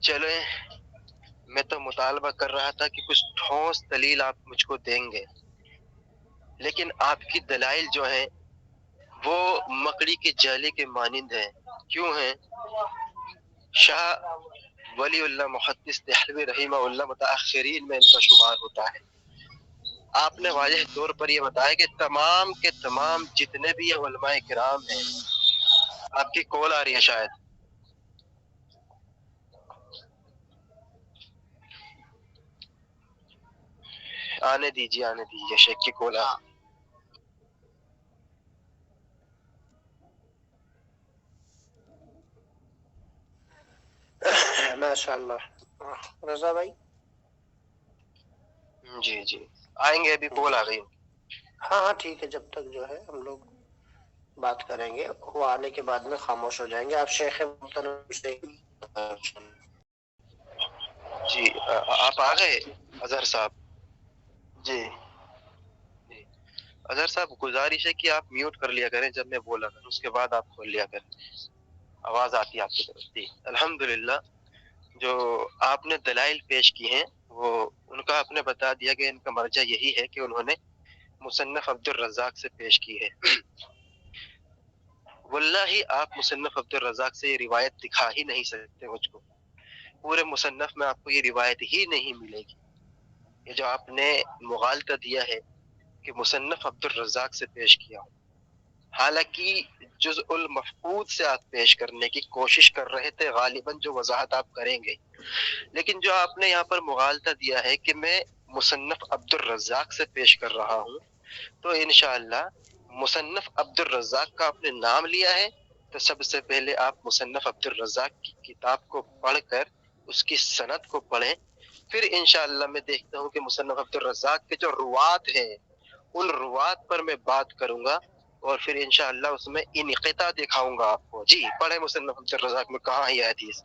چلیں، میں تو مطالبہ کر رہا تھا کہ کچھ ٹھوس دلیل آپ مجھ کو دیں گے، لیکن آپ کی دلائل جو ہیں وہ مکڑی کے جالے کے مانند ہیں۔ کیوں ہیں؟ شاہ ولی اللہ محدث دہلوی رحمہ اللہ متاخرین میں ان کا شمار ہوتا ہے۔ آپ نے واضح طور پر یہ بتایا کہ تمام کے تمام جتنے بھی علماء کرام ہیں. آپ کی کال آ رہی ہے شاید. آنے دیجیے شیخ کی کال. ماشاء اللہ. رضا بھائی جی آئیں گے, ابھی کال آ گئی. ہاں ٹھیک ہے, جب تک جو ہے ہم لوگ بات کریں گے, وہ آنے کے بعد میں خاموش ہو جائیں گے. آپ شیخ محترم سے جی آپ آ گئے اظہر صاحب. جی اظہر صاحب گزارش ہے کہ آپ میوٹ کر لیا کریں جب میں بولا کروں, اس کے بعد آپ کھول لیا کریں, آواز آتی ہے آپ کی طرف. جی الحمدللہ, جو آپ نے دلائل پیش کی ہیں وہ ان کا آپ نے بتا دیا کہ ان کا مرجع یہی ہے کہ انہوں نے مصنف عبد الرزاق سے پیش کی ہے. واللہ آپ مصنف عبد الرزاق سے یہ روایت دکھا ہی نہیں سکتے مجھ کو. پورے مصنف میں آپ کو یہ روایت ہی نہیں ملے گی. یہ جو آپ نے مغالطہ دیا ہے کہ مصنف عبد الرزاق سے پیش کیا ہوں, حالانکہ جزء المفقود سے آپ پیش کرنے کی کوشش کر رہے تھے, غالباً جو وضاحت آپ کریں گے. لیکن جو آپ نے یہاں پر مغالطہ دیا ہے کہ میں مصنف عبد الرزاق سے پیش کر رہا ہوں, تو انشاءاللہ مصنف عبد الرزاق کا آپ نے نام لیا ہے, تو سب سے پہلے آپ مصنف عبد الرزاق کی کتاب کو پڑھ کر اس کی سند کو پڑھیں. پھر انشاءاللہ میں دیکھتا ہوں کہ مصنف عبد الرزاق کے جو روات ہیں ان روات پر میں بات کروں گا, اور پھر انشاءاللہ اس میں انقطاع دکھاؤں گا آپ کو. جی پڑھیں مصنف عبد الرزاق میں کہاں ہے حدیث.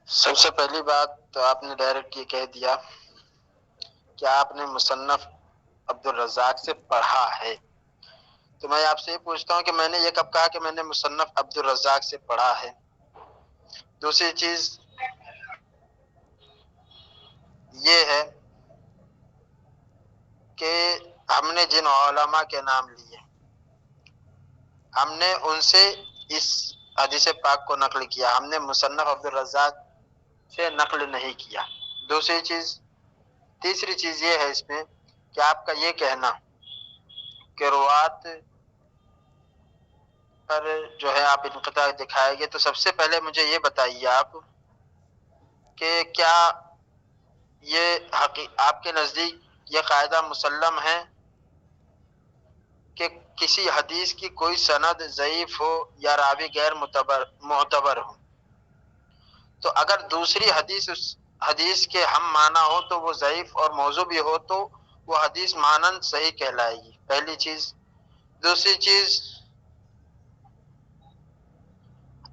سب سے پہلی بات تو آپ نے ڈائریکٹ یہ کہہ دیا کہ آپ نے مصنف عبد الرزاق سے پڑھا ہے. تو میں آپ سے یہ پوچھتا ہوں کہ میں نے یہ کب کہا کہ میں نے مصنف عبد الرزاق سے پڑھا ہے. دوسری چیز یہ ہے کہ ہم نے جن علماء کے نام لیے ہم نے ان سے اس حدیث پاک کو نقل کیا, ہم نے مصنف عبد الرزاق سے نقل نہیں کیا. تیسری چیز یہ ہے اس میں کہ آپ کا یہ کہنا کہ روات پر جو ہے آپ انقطاع دکھائیں گے, تو سب سے پہلے مجھے یہ بتائیے آپ کہ کیا یہ آپ کے نزدیک یہ قاعدہ مسلم ہے کہ کسی حدیث کی کوئی سند ضعیف ہو یا راوی غیر معتبر ہو, تو اگر دوسری حدیث کے ہم معنی ہو تو وہ ضعیف اور موضوع بھی ہو تو وہ حدیث مانند صحیح کہلائے گی. پہلی چیز. دوسری چیز,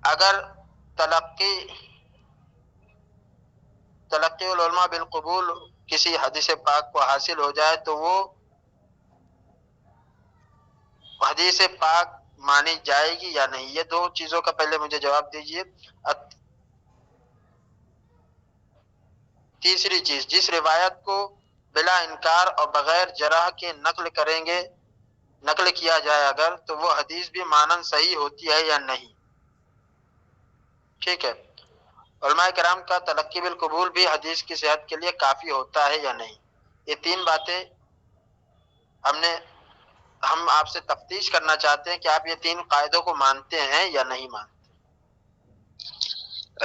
اگر تلقی العلماء بالقبول کسی حدیث پاک کو حاصل ہو جائے تو وہ حدیث پاک مانی جائے گی یا نہیں. یہ دو چیزوں کا پہلے مجھے جواب دیجیے. تیسری چیز, جس روایت کو بلا انکار اور بغیر جرح کے نقل کیا جائے اگر, تو وہ حدیث بھی مانند صحیح ہوتی ہے یا نہیں. ٹھیک ہے. علماء کرام کا تلقی بالقبول بھی حدیث کی صحت کے لیے کافی ہوتا ہے یا نہیں. یہ تین باتیں ہم آپ سے تفتیش کرنا چاہتے ہیں کہ آپ یہ تین قاعدوں کو مانتے ہیں یا نہیں مانتے.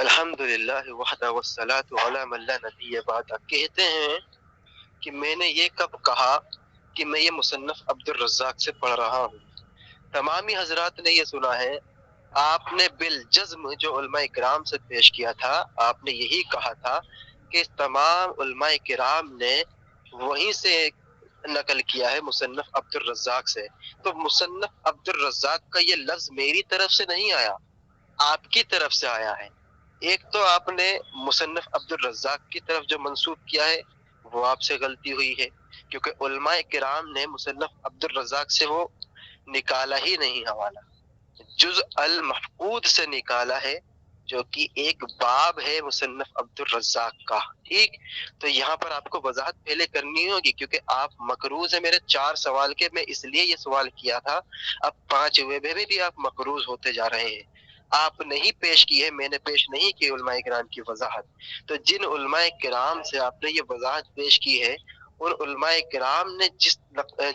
الحمدللہ وحدہ والصلاۃ علی من لا نبی بعد. کہتے ہیں کہ میں نے یہ کب کہا کہ میں یہ مصنف عبد الرزاق سے پڑھ رہا ہوں. تمامی حضرات نے یہ سنا ہے, آپ نے بالجزم جو علماء کرام سے پیش کیا تھا, آپ نے یہی کہا تھا کہ تمام علماء کرام نے وہیں سے نقل کیا ہے مصنف عبد الرزاق سے. تو مصنف عبد الرزاق کا یہ لفظ میری طرف سے نہیں آیا, آپ کی طرف سے آیا ہے. ایک تو آپ نے مصنف عبد الرزاق کی طرف جو منسوب کیا ہے وہ آپ سے غلطی ہوئی ہے, کیونکہ علماء کرام نے مصنف عبد الرزاق سے وہ نکالا ہی نہیں حوالہ, جزء المفقود سے نکالا ہے, جو کہ ایک باب ہے مصنف عبد الرزاق کا. ٹھیک, تو یہاں پر آپ کو وضاحت پہلے کرنی ہوگی, کیونکہ آپ مقروض ہیں میرے 4 سوال کے. میں اس لیے یہ سوال کیا تھا, اب 5 ہوئے بھی آپ مقروض ہوتے جا رہے ہیں. آپ نہیں پیش کی ہے, میں نے پیش نہیں کی علماء کرام کی وضاحت. تو جن علماء کرام سے آپ نے یہ وضاحت پیش کی ہے ان علماء کرام نے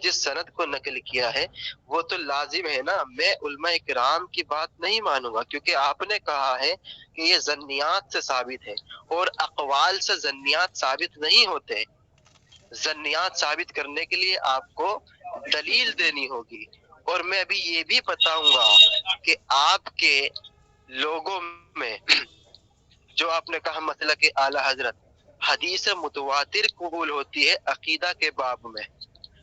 جس سند کو نقل کیا ہے وہ تو لازم ہے نا، میں علماء کرام کی بات نہیں مانوں گا، کیونکہ آپ نے کہا ہے کہ یہ ظنیات سے ثابت ہے، اور اقوال سے ظنیات ثابت نہیں ہوتے۔ ظنیات ثابت کرنے کے لیے آپ کو دلیل دینی ہوگی، اور میں ابھی یہ بھی بتاؤں گا کہ آپ کے لوگوں میں جو آپ نے کہا مسلک اعلی حضرت، حدیث متواتر قبول ہوتی ہے عقیدہ کے باب میں،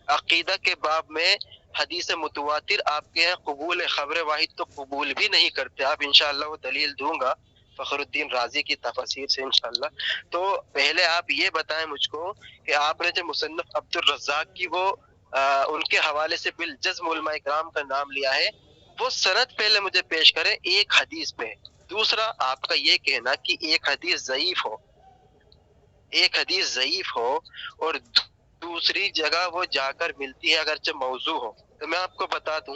عقیدہ کے باب میں حدیث متواتر آپ کے یہاں قبول ہے، خبر واحد تو قبول بھی نہیں کرتے آپ، انشاءاللہ وہ دلیل دوں گا فخر الدین رازی کی تفاسیر سے انشاءاللہ۔ تو پہلے آپ یہ بتائیں مجھ کو کہ آپ نے جو مصنف عبد الرزاق کی وہ ان کے حوالے سے بالجزم علماء کرام کا نام لیا ہے، وہ سند پہلے مجھے پیش کریں ایک حدیث پہ۔ دوسرا آپ کا یہ کہنا کہ ایک حدیث ضعیف ہو، ایک حدیث ضعیف ہو اور دوسری جگہ وہ جا کر ملتی ہے اگرچہ موضوع ہو، تو میں آپ کو بتا دوں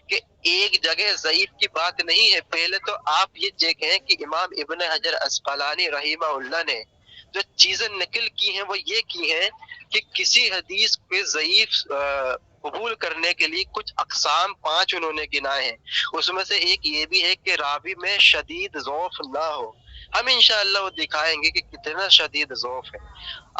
کہ ایک جگہ ضعیف کی بات نہیں ہے۔ پہلے تو آپ یہ دیکھیں کہ امام ابن حجر عسقلانی رحمہ اللہ نے جو چیزیں نقل کی ہیں وہ یہ کی ہیں کہ کسی حدیث پہ ضعیف قبول کرنے کے لیے کچھ اقسام 5 انہوں نے گنائے ہیں، اس میں سے ایک یہ بھی ہے کہ راوی میں شدید ضعف نہ ہو۔ ہم انشاءاللہ وہ دکھائیں گے کہ کتنا شدید ضعف ہے۔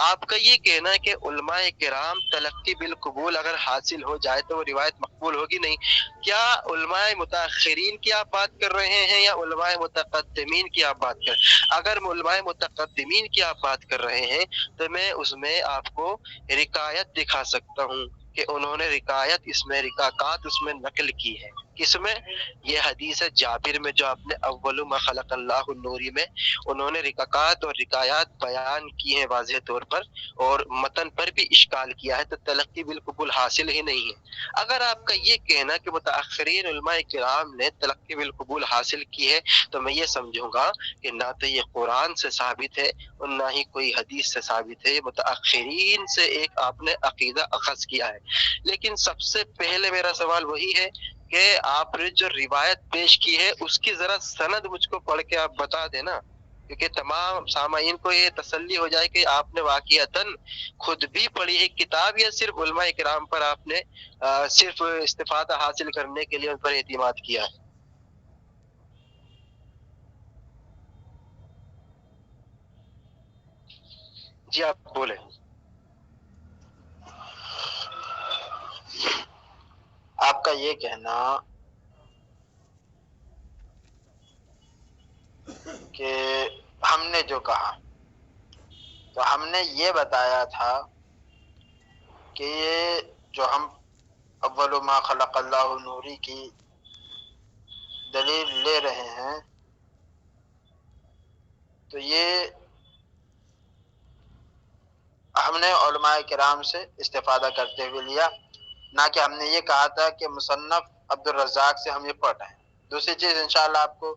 آپ کا یہ کہنا ہے کہ علماء کرام تلقی بالقبول اگر حاصل ہو جائے تو وہ روایت مقبول ہوگی نہیں، کیا علماء متاخرین کی آپ بات کر رہے ہیں یا علماء متقدمین کی آپ بات کر رہے ہیں؟ اگر علماء متقدمین کی آپ بات کر رہے ہیں تو میں اس میں آپ کو رکایت دکھا سکتا ہوں کہ انہوں نے رکاکات اس میں نقل کی ہے۔ کس میں؟ یہ حدیث جابر میں جو آپ نے اول ما خلق اللہ النوری میں انہوں نے رکاکات اور رکایات بیان کی ہیں واضح طور پر، اور متن پر بھی اشکال کیا ہے، تو تلقی بالقبول حاصل ہی نہیں ہے۔ اگر آپ کا یہ کہنا کہ متاخرین علماء کرام نے تلقی بالقبول حاصل کی ہے تو میں یہ سمجھوں گا کہ نہ تو یہ قرآن سے ثابت ہے اور نہ ہی کوئی حدیث سے ثابت ہے، متاخرین سے ایک آپ نے عقیدہ اخذ کیا ہے۔ لیکن سب سے پہلے میرا سوال وہی ہے کہ آپ نے جو روایت پیش کی ہے اس کی ذرا سند مجھ کو پڑھ کے آپ بتا دینا، کیونکہ تمام سامعین کو یہ تسلی ہو جائے کہ آپ نے واقعتاً خود بھی پڑھی ہے کتاب، یا صرف علماء کرام پر آپ نے صرف استفادہ حاصل کرنے کے لیے ان پر اعتماد کیا ہے۔ جی آپ بولیں۔ آپ کا یہ کہنا کہ ہم نے جو کہا تو ہم نے یہ بتایا تھا کہ یہ جو ہم اول ما خلق اللہ نوری کی دلیل لے رہے ہیں تو یہ ہم نے علماء کرام سے استفادہ کرتے ہوئے لیا، نہ کہ ہم نے یہ کہا تھا کہ مصنف عبد الرزاق سے ہم یہ پڑھ رہے ہیں۔ دوسری چیز انشاءاللہ آپ کو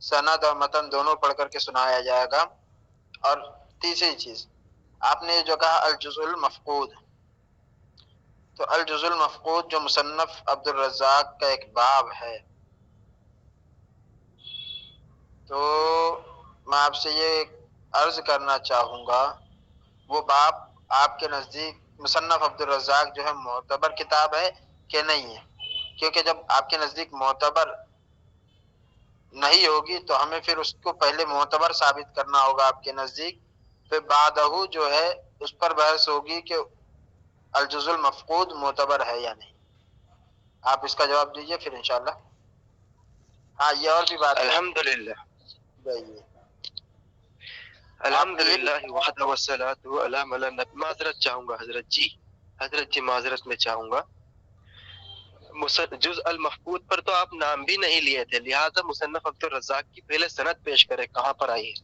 سند اور متن دونوں پڑھ کر کے سنایا جائے گا۔ اور تیسری چیز آپ نے جو کہا الجزء المفقود، تو الجزء المفقود جو مصنف عبد الرزاق کا ایک باب ہے، تو میں آپ سے یہ عرض کرنا چاہوں گا وہ باب آپ کے نزدیک مصنف عبد الرزاق جو ہے معتبر کتاب ہے کہ نہیں ہے؟ کیونکہ جب آپ کے نزدیک معتبر نہیں ہوگی تو ہمیں پھر اس کو پہلے معتبر ثابت کرنا ہوگا آپ کے نزدیک، پھر بعدہ جو ہے اس پر بحث ہوگی کہ الجزء المفقود معتبر ہے یا نہیں۔ آپ اس کا جواب دیجئے پھر انشاءاللہ۔ ہاں یہ اور بھی بات ہے۔ الحمدللہ الحمدللہ وحدہ والصلاۃ علی من لا نبی۔ معذرت چاہوں گا حضرت جی، حضرت جی معذرت میں چاہوں گا۔ جز المفقود پر تو آپ نام بھی نہیں لیے تھے، لہذا مصنف عبد الرزاق کی پہلے سند پیش کرے، کہاں پر آئی ہے؟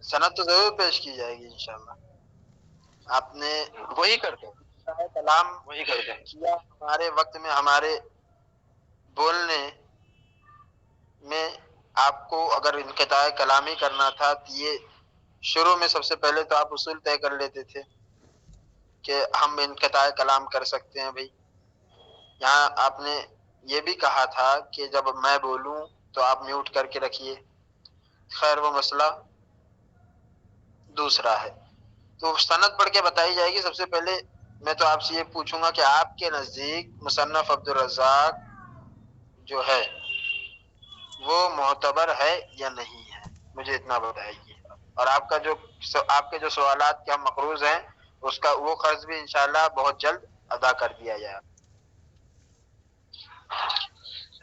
سند تو ضرور پیش کی جائے گی انشاءاللہ۔ آپ نے وہی کر دیں، کلام وہی کر دیں۔ کیا ہمارے وقت میں، ہمارے بولنے میں آپ کو اگر انقطاع کلامی کرنا تھا تو یہ شروع میں سب سے پہلے تو آپ اصول طے کر لیتے تھے کہ ہم انقطاع کلام کر سکتے ہیں۔ بھائی یہاں آپ نے یہ بھی کہا تھا کہ جب میں بولوں تو آپ میوٹ کر کے رکھیے، خیر وہ مسئلہ دوسرا ہے۔ تو سند پڑھ کے بتائی جائے گی. سب سے پہلے میں تو آپ سے یہ پوچھوں گا کہ آپ کے نزدیک مصنف عبدالرزاق جو ہے وہ معتبر ہے یا نہیں ہے، مجھے اتنا بتائیے. اور آپ کے جو سوالات کے ہم مقروض ہیں اس کا وہ قرض بھی انشاءاللہ بہت جلد ادا کر دیا جائے.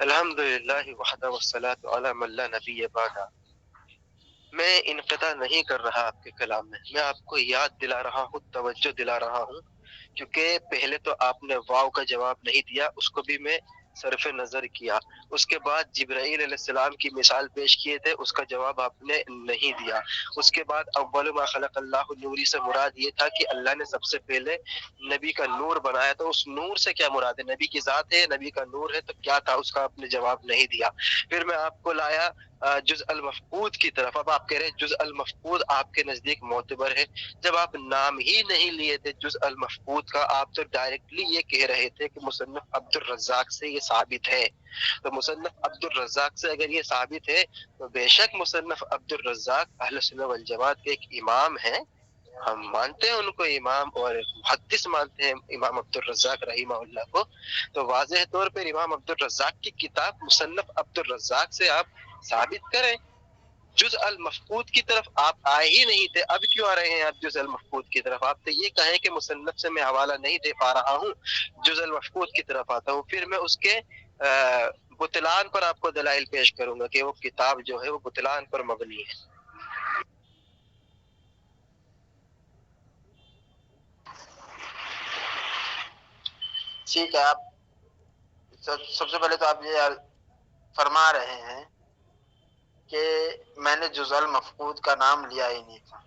الحمدللہ وحدہ والصلاة علی من لا نبی بعد. میں انقطاع نہیں کر رہا آپ کے کلام میں آپ کو یاد دلا رہا ہوں، توجہ دلا رہا ہوں، کیونکہ پہلے تو آپ نے واو کا جواب نہیں دیا، اس کو بھی میں صرف نظر کیا. اس کے بعد جبرائیل علیہ السلام کی مثال پیش کیے تھے، اس کا جواب آپ نے نہیں دیا. اس کے بعد اول ما خلق اللہ نوری سے مراد یہ تھا کہ اللہ نے سب سے پہلے نبی کا نور بنایا، تو اس نور سے کیا مراد ہے؟ نبی کی ذات ہے، نبی کا نور ہے، تو کیا تھا اس کا آپ نے جواب نہیں دیا. پھر میں آپ کو لایا جز المفقود کی طرف. اب آپ کہہ رہے ہیں جز المفقود آپ کے نزدیک معتبر ہے، جب آپ نام ہی نہیں لیے تھے جز المفقود کا، آپ تو ڈائریکٹلی یہ کہہ رہے تھے کہ مصنف عبدالرزاق سے یہ ثابت ہے. تو مصنف عبدالرزاق سے اگر یہ ثابت ہے تو بے شک مصنف عبدالرزاق اہل سنت والجماعت کے ایک امام ہیں، ہم مانتے ہیں ان کو امام اور محدث مانتے ہیں امام عبدالرزاق رحمہ اللہ کو. تو واضح طور پر امام عبدالرزاق کی کتاب مصنف عبدالرزاق سے آپ ثابت کریں. جز المفقود کی طرف آپ آئے ہی نہیں تھے، اب کیوں آ رہے ہیں آپ جز المفقود کی طرف؟ آپ تو یہ کہیں کہ مصنف سے میں حوالہ نہیں دے پا رہا ہوں، جز المفقود کی طرف آتا ہوں. پھر میں اس کے بطلان پر آپ کو دلائل پیش کروں گا کہ وہ کتاب جو ہے وہ بطلان پر مبنی ہے. ٹھیک ہے. آپ سب سے پہلے تو آپ یہ فرما رہے ہیں کہ میں نے جز المفقود کا نام لیا ہی نہیں تھا.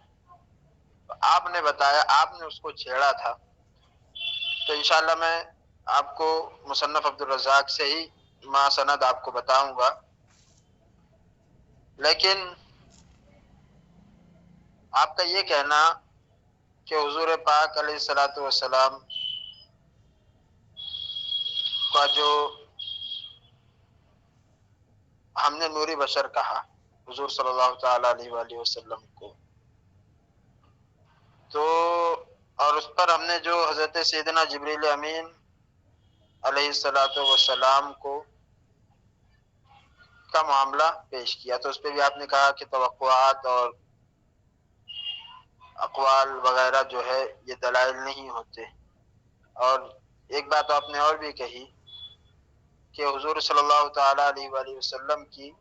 آپ نے بتایا، آپ نے اس کو چھیڑا تھا، تو انشاءاللہ میں آپ کو مصنف عبدالرزاق سے ہی ما سند آپ کو بتاؤں گا. لیکن آپ کا یہ کہنا کہ حضور پاک علیہ الصلوۃ والسلام کا جو ہم نے نوری بشر کہا حضور صلی اللہ تعالی علیہ وآلہ وسلم کو، تو اور اس پر ہم نے جو حضرت سیدنا جبریل امین علیہ الصلوۃ والسلام کو کا معاملہ پیش کیا، تو اس پہ بھی آپ نے کہا کہ توقعات اور اقوال وغیرہ جو ہے یہ دلائل نہیں ہوتے. اور ایک بات آپ نے اور بھی کہی کہ حضور صلی اللہ تعالی علیہ وآلہ وسلم کی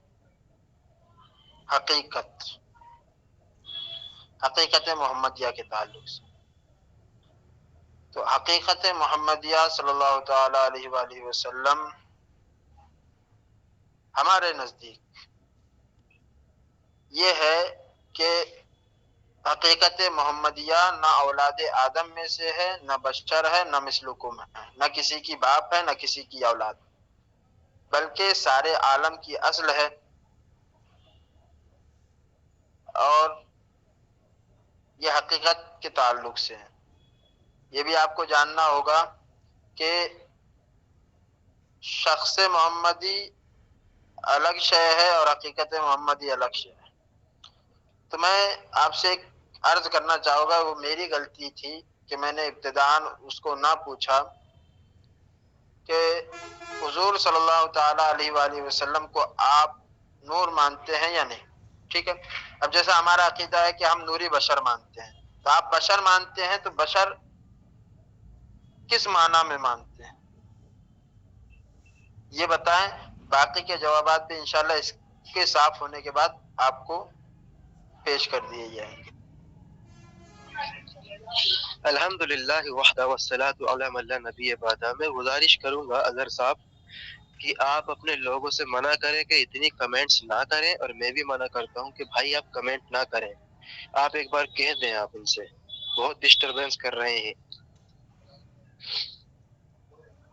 حقیقت محمدیہ کے تعلق سے، تو حقیقت محمدیہ صلی اللہ تعالی علیہ وآلہ وسلم ہمارے نزدیک یہ ہے کہ حقیقت محمدیہ نہ اولاد آدم میں سے ہے، نہ بشر ہے، نہ مثلکم ہے، نہ کسی کی باپ ہے، نہ کسی کی اولاد، بلکہ سارے عالم کی اصل ہے. اور یہ حقیقت کے تعلق سے ہے. یہ بھی آپ کو جاننا ہوگا کہ شخص محمدی الگ شے ہے اور حقیقت محمدی الگ شے ہے. تو میں آپ سے ایک عرض کرنا چاہوں گا، وہ میری غلطی تھی کہ میں نے ابتداءً اس کو نہ پوچھا کہ حضور صلی اللہ تعالی علیہ وآلہ وسلم کو آپ نور مانتے ہیں یا نہیں. ٹھیک ہے. اب جیسا ہمارا عقیدہ ہے کہ ہم نوری بشر مانتے ہیں، تو آپ بشر مانتے ہیں، تو بشر کس معنی میں مانتے ہیں یہ بتائیں. باقی کے جوابات بھی انشاءاللہ اس کے صاف ہونے کے بعد آپ کو پیش کر دیے جائیں گے. الحمدللہ وحدہ والصلاة علی من لا نبی بعد. میں گزارش کروں گا اظہر صاحب کہ آپ اپنے لوگوں سے منع کریں کہ اتنی کمنٹس نہ کریں، اور میں بھی منع کرتا ہوں کہ بھائی آپ کمنٹ نہ کریں. آپ ایک بار کہہ دیں، آپ ان سے بہت ڈسٹربنس کر رہے ہیں.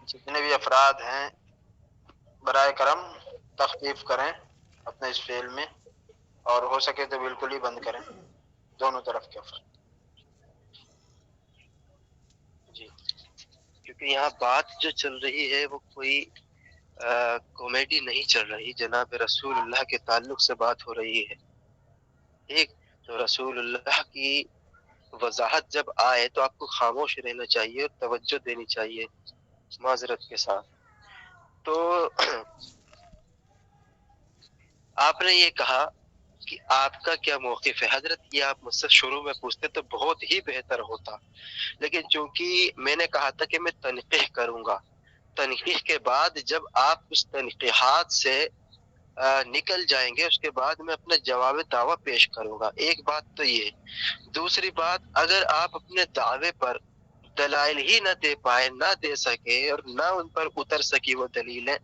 جتنے بھی افراد ہیں برائے کرم تخفیف کریں اپنے اس فعل میں، اور ہو سکے تو بالکل ہی بند کریں دونوں طرف کے افراد. جی، کیونکہ یہاں بات جو چل رہی ہے وہ کوئی کامیڈی نہیں چل رہی، جناب رسول اللہ کے تعلق سے بات ہو رہی ہے. ٹھیک، تو رسول اللہ کی وضاحت جب آئے تو آپ کو خاموش رہنا چاہیے اور توجہ دینی چاہیے معذرت کے ساتھ۔ تو آپ نے یہ کہا کہ آپ کا کیا موقف ہے حضرت، یہ آپ مجھ سے شروع میں پوچھتے تو بہت ہی بہتر ہوتا، لیکن چونکہ میں نے کہا تھا کہ میں تنقیح کروں گا، تنقیح کے بعد جب آپ اس تنقیحات سے نکل جائیں گے اس کے بعد میں اپنا جواب دعویٰ پیش کروں گا۔ ایک بات تو یہ، دوسری بات، اگر آپ اپنے دعوے پر دلائل ہی نہ دے پائے، نہ دے سکے اور نہ ان پر اتر سکی وہ دلیلیں،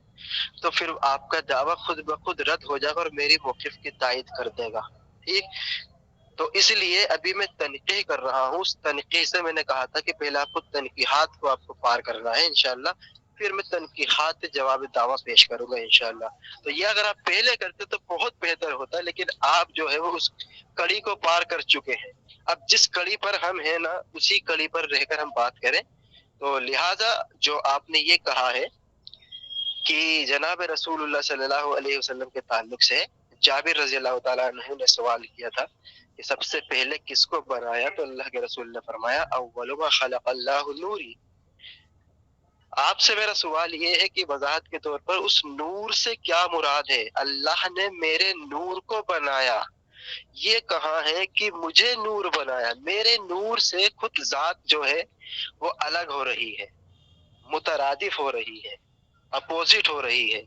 تو پھر آپ کا دعویٰ خود بخود رد ہو جائے گا اور میری موقف کی تائید کر دے گا، ٹھیک؟ تو اس لیے ابھی میں تنقیح کر رہا ہوں۔ اس تنقیح سے میں نے کہا تھا کہ پہلے آپ کو تنقیحات کو آپ کو پار کرنا ہے انشاءاللہ، پھر میں تنقیحات سے جواب دعویٰ پیش کروں گا انشاءاللہ۔ تو یہ اگر آپ پہلے کرتے تو بہت بہتر ہوتا، لیکن آپ جو ہے وہ اس کڑی کو پار کر چکے ہیں۔ اب جس کڑی پر ہم ہیں نا اسی کڑی پر رہ کر ہم بات کریں۔ تو لہٰذا جو آپ نے یہ کہا ہے کہ جناب رسول اللہ صلی اللہ علیہ وسلم کے تعلق سے جابر رضی اللہ تعالیٰ عنہ نے سوال کیا تھا کہ سب سے پہلے کس کو بنایا، تو اللہ کے رسول نے فرمایا اول ما خلق اللہ نوری۔ آپ سے میرا سوال یہ ہے کہ وضاحت کے طور پر اس نور سے کیا مراد ہے؟ اللہ نے میرے نور کو بنایا، یہ کہاں ہے کہ مجھے نور بنایا؟ میرے نور سے خود ذات جو ہے وہ الگ ہو رہی ہے، مترادف ہو رہی ہے، اپوزٹ ہو رہی ہے۔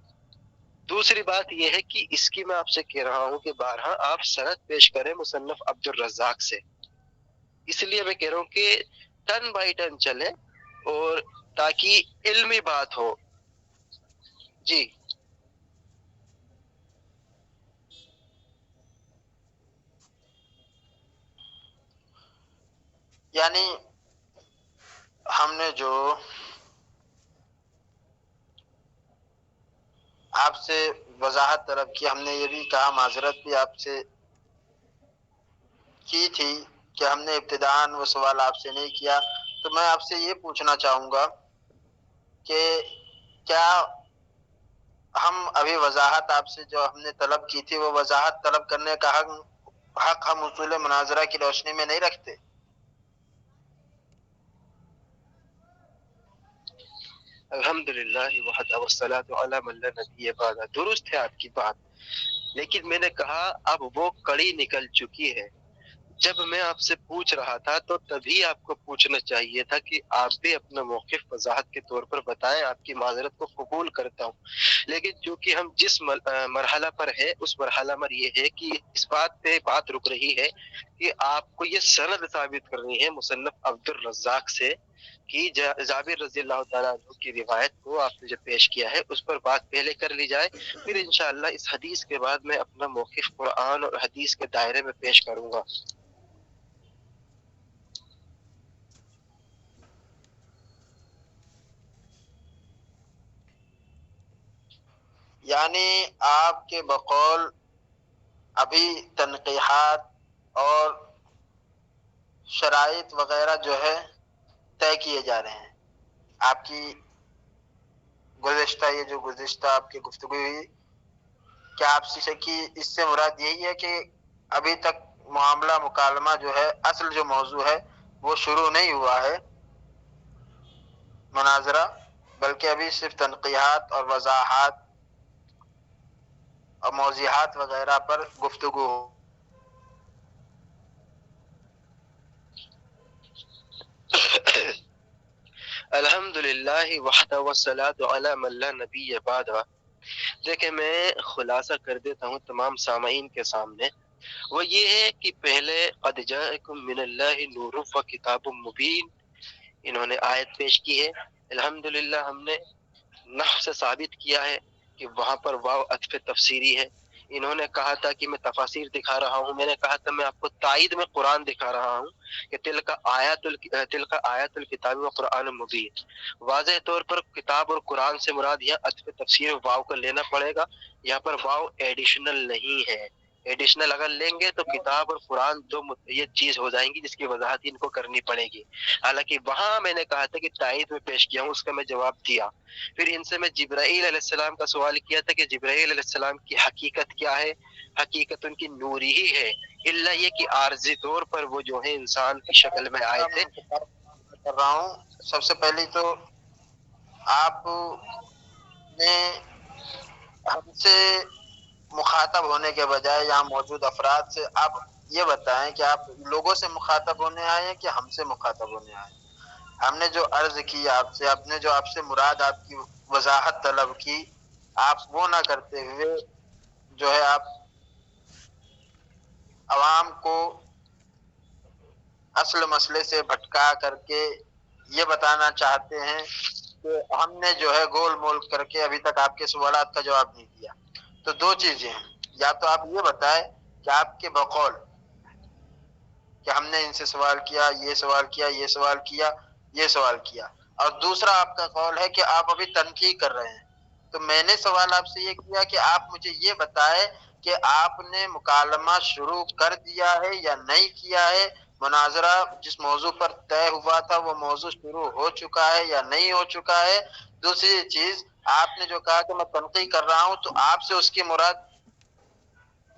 دوسری بات یہ ہے کہ اس کی میں آپ سے کہہ رہا ہوں کہ بارہا آپ سند پیش کریں مصنف عبد الرزاق سے، اس لیے میں کہہ رہا ہوں کہ ٹن بائی ٹن چلیں اور تاکہ علمی بات ہو۔ جی یعنی ہم نے جو آپ سے وضاحت طلب کی، ہم نے یہ بھی کہا، معذرت بھی آپ سے کی تھی کہ ہم نے ابتداءً وہ سوال آپ سے نہیں کیا، تو میں آپ سے یہ پوچھنا چاہوں گا کہ کیا ہم ابھی وضاحت آپ سے جو ہم نے طلب کی تھی وہ وضاحت طلب کرنے کا حق ہم اصول مناظرہ کی روشنی میں نہیں رکھتے؟ الحمدللہ وحدہ والصلاۃ علی من لا نبی بعد، درست ہے آپ کی بات، لیکن میں نے کہا اب وہ کڑی نکل چکی ہے۔ جب میں آپ سے پوچھ رہا تھا تو تبھی آپ کو پوچھنا چاہیے تھا کہ آپ بھی اپنا موقف وضاحت کے طور پر بتائیں، آپ کی معذرت کو قبول کرتا ہوں، لیکن چونکہ ہم جس مرحلہ پر ہے اس مرحلہ پر یہ ہے کہ اس بات پہ بات رک رہی ہے کہ آپ کو یہ سند ثابت کرنی ہے مصنف عبد الرزاق سے کہ جابر رضی اللہ تعالیٰ عنہ کی روایت کو آپ نے جو پیش کیا ہے اس پر بات پہلے کر لی جائے، پھر انشاءاللہ اس حدیث کے بعد میں اپنا موقف قرآن اور حدیث کے دائرے میں پیش کروں گا۔ یعنی آپ کے بقول ابھی تنقیحات اور شرائط وغیرہ جو ہے طے کیے جا رہے ہیں۔ آپ کی گزشتہ یہ جو گزشتہ آپ کی گفتگو ہوئی، کیا آپ سے کی اس سے مراد یہی ہے کہ ابھی تک معاملہ مکالمہ جو ہے، اصل جو موضوع ہے وہ شروع نہیں ہوا ہے مناظرہ، بلکہ ابھی صرف تنقیحات اور وضاحات اور موضوعات وغیرہ پر گفتگو ہو؟ الحمدللہ وحدہ والصلاۃ علی من لا نبی بعد۔ دیکھیں میں خلاصہ کر دیتا ہوں تمام سامعین کے سامنے، وہ یہ ہے کہ پہلے قد جاءکم من اللہ نور و کتاب مبین، انہوں نے آیت پیش کی ہے۔ الحمدللہ ہم نے نحو سے ثابت کیا ہے کہ وہاں پر واو عطف تفسیری ہے۔ انہوں نے کہا تھا کہ میں تفاسیر دکھا رہا ہوں، میں نے کہا تھا میں آپ کو تائید میں قرآن دکھا رہا ہوں کہ تلک آیات الکتاب و قرآن مبین۔ واضح طور پر کتاب اور قرآن سے مراد یہاں عطف تفسیر واو کا لینا پڑے گا، یہاں پر واو ایڈیشنل نہیں ہے، ایڈیشنل اگر لیں گے تو کتاب اور قرآن دو یہ چیز ہو جائیں گی جس کی وضاحت ان کو کرنی پڑے گی. حالانکہ وہاں میں نے کہا تھا کہ تائید میں پیش کیا ہوں، اس کا میں جواب دیا. پھر ان سے میں جبرائیل علیہ السلام کا سوال کیا تھا کہ جبرائیل علیہ السلام کی حقیقت کیا ہے. حقیقت ان کی نوری ہی ہے، الا یہ کہ عارضی طور پر وہ جو ہے انسان کی شکل میں آئے تھے. کر رہا ہوں. سب سے پہلی تو آپ نے ہم سے مخاطب ہونے کے بجائے یہاں موجود افراد سے آپ یہ بتائیں کہ آپ لوگوں سے مخاطب ہونے آئے ہیں کہ ہم سے مخاطب ہونے آئے ہیں. ہم نے جو عرض کی آپ سے، آپ نے جو آپ سے مراد آپ کی وضاحت طلب کی، آپ وہ نہ کرتے ہوئے جو ہے آپ عوام کو اصل مسئلے سے بھٹکا کر کے یہ بتانا چاہتے ہیں کہ ہم نے جو ہے گول مول کر کے ابھی تک آپ کے سوالات کا جواب نہیں دیا. تو دو چیزیں ہیں، یا تو آپ یہ بتائیں کہ آپ کے بقول کہ ہم نے ان سے سوال کیا، یہ سوال کیا، یہ سوال کیا، یہ سوال کیا، اور دوسرا آپ کا قول ہے کہ آپ ابھی تنقید کر رہے ہیں. تو میں نے سوال آپ سے یہ کیا کہ آپ مجھے یہ بتائیں کہ آپ نے مکالمہ شروع کر دیا ہے یا نہیں کیا ہے، مناظرہ جس موضوع پر طے ہوا تھا وہ موضوع شروع ہو چکا ہے یا نہیں ہو چکا ہے. دوسری چیز آپ نے جو کہا کہ میں تنقید کر رہا ہوں، تو آپ سے اس کی مراد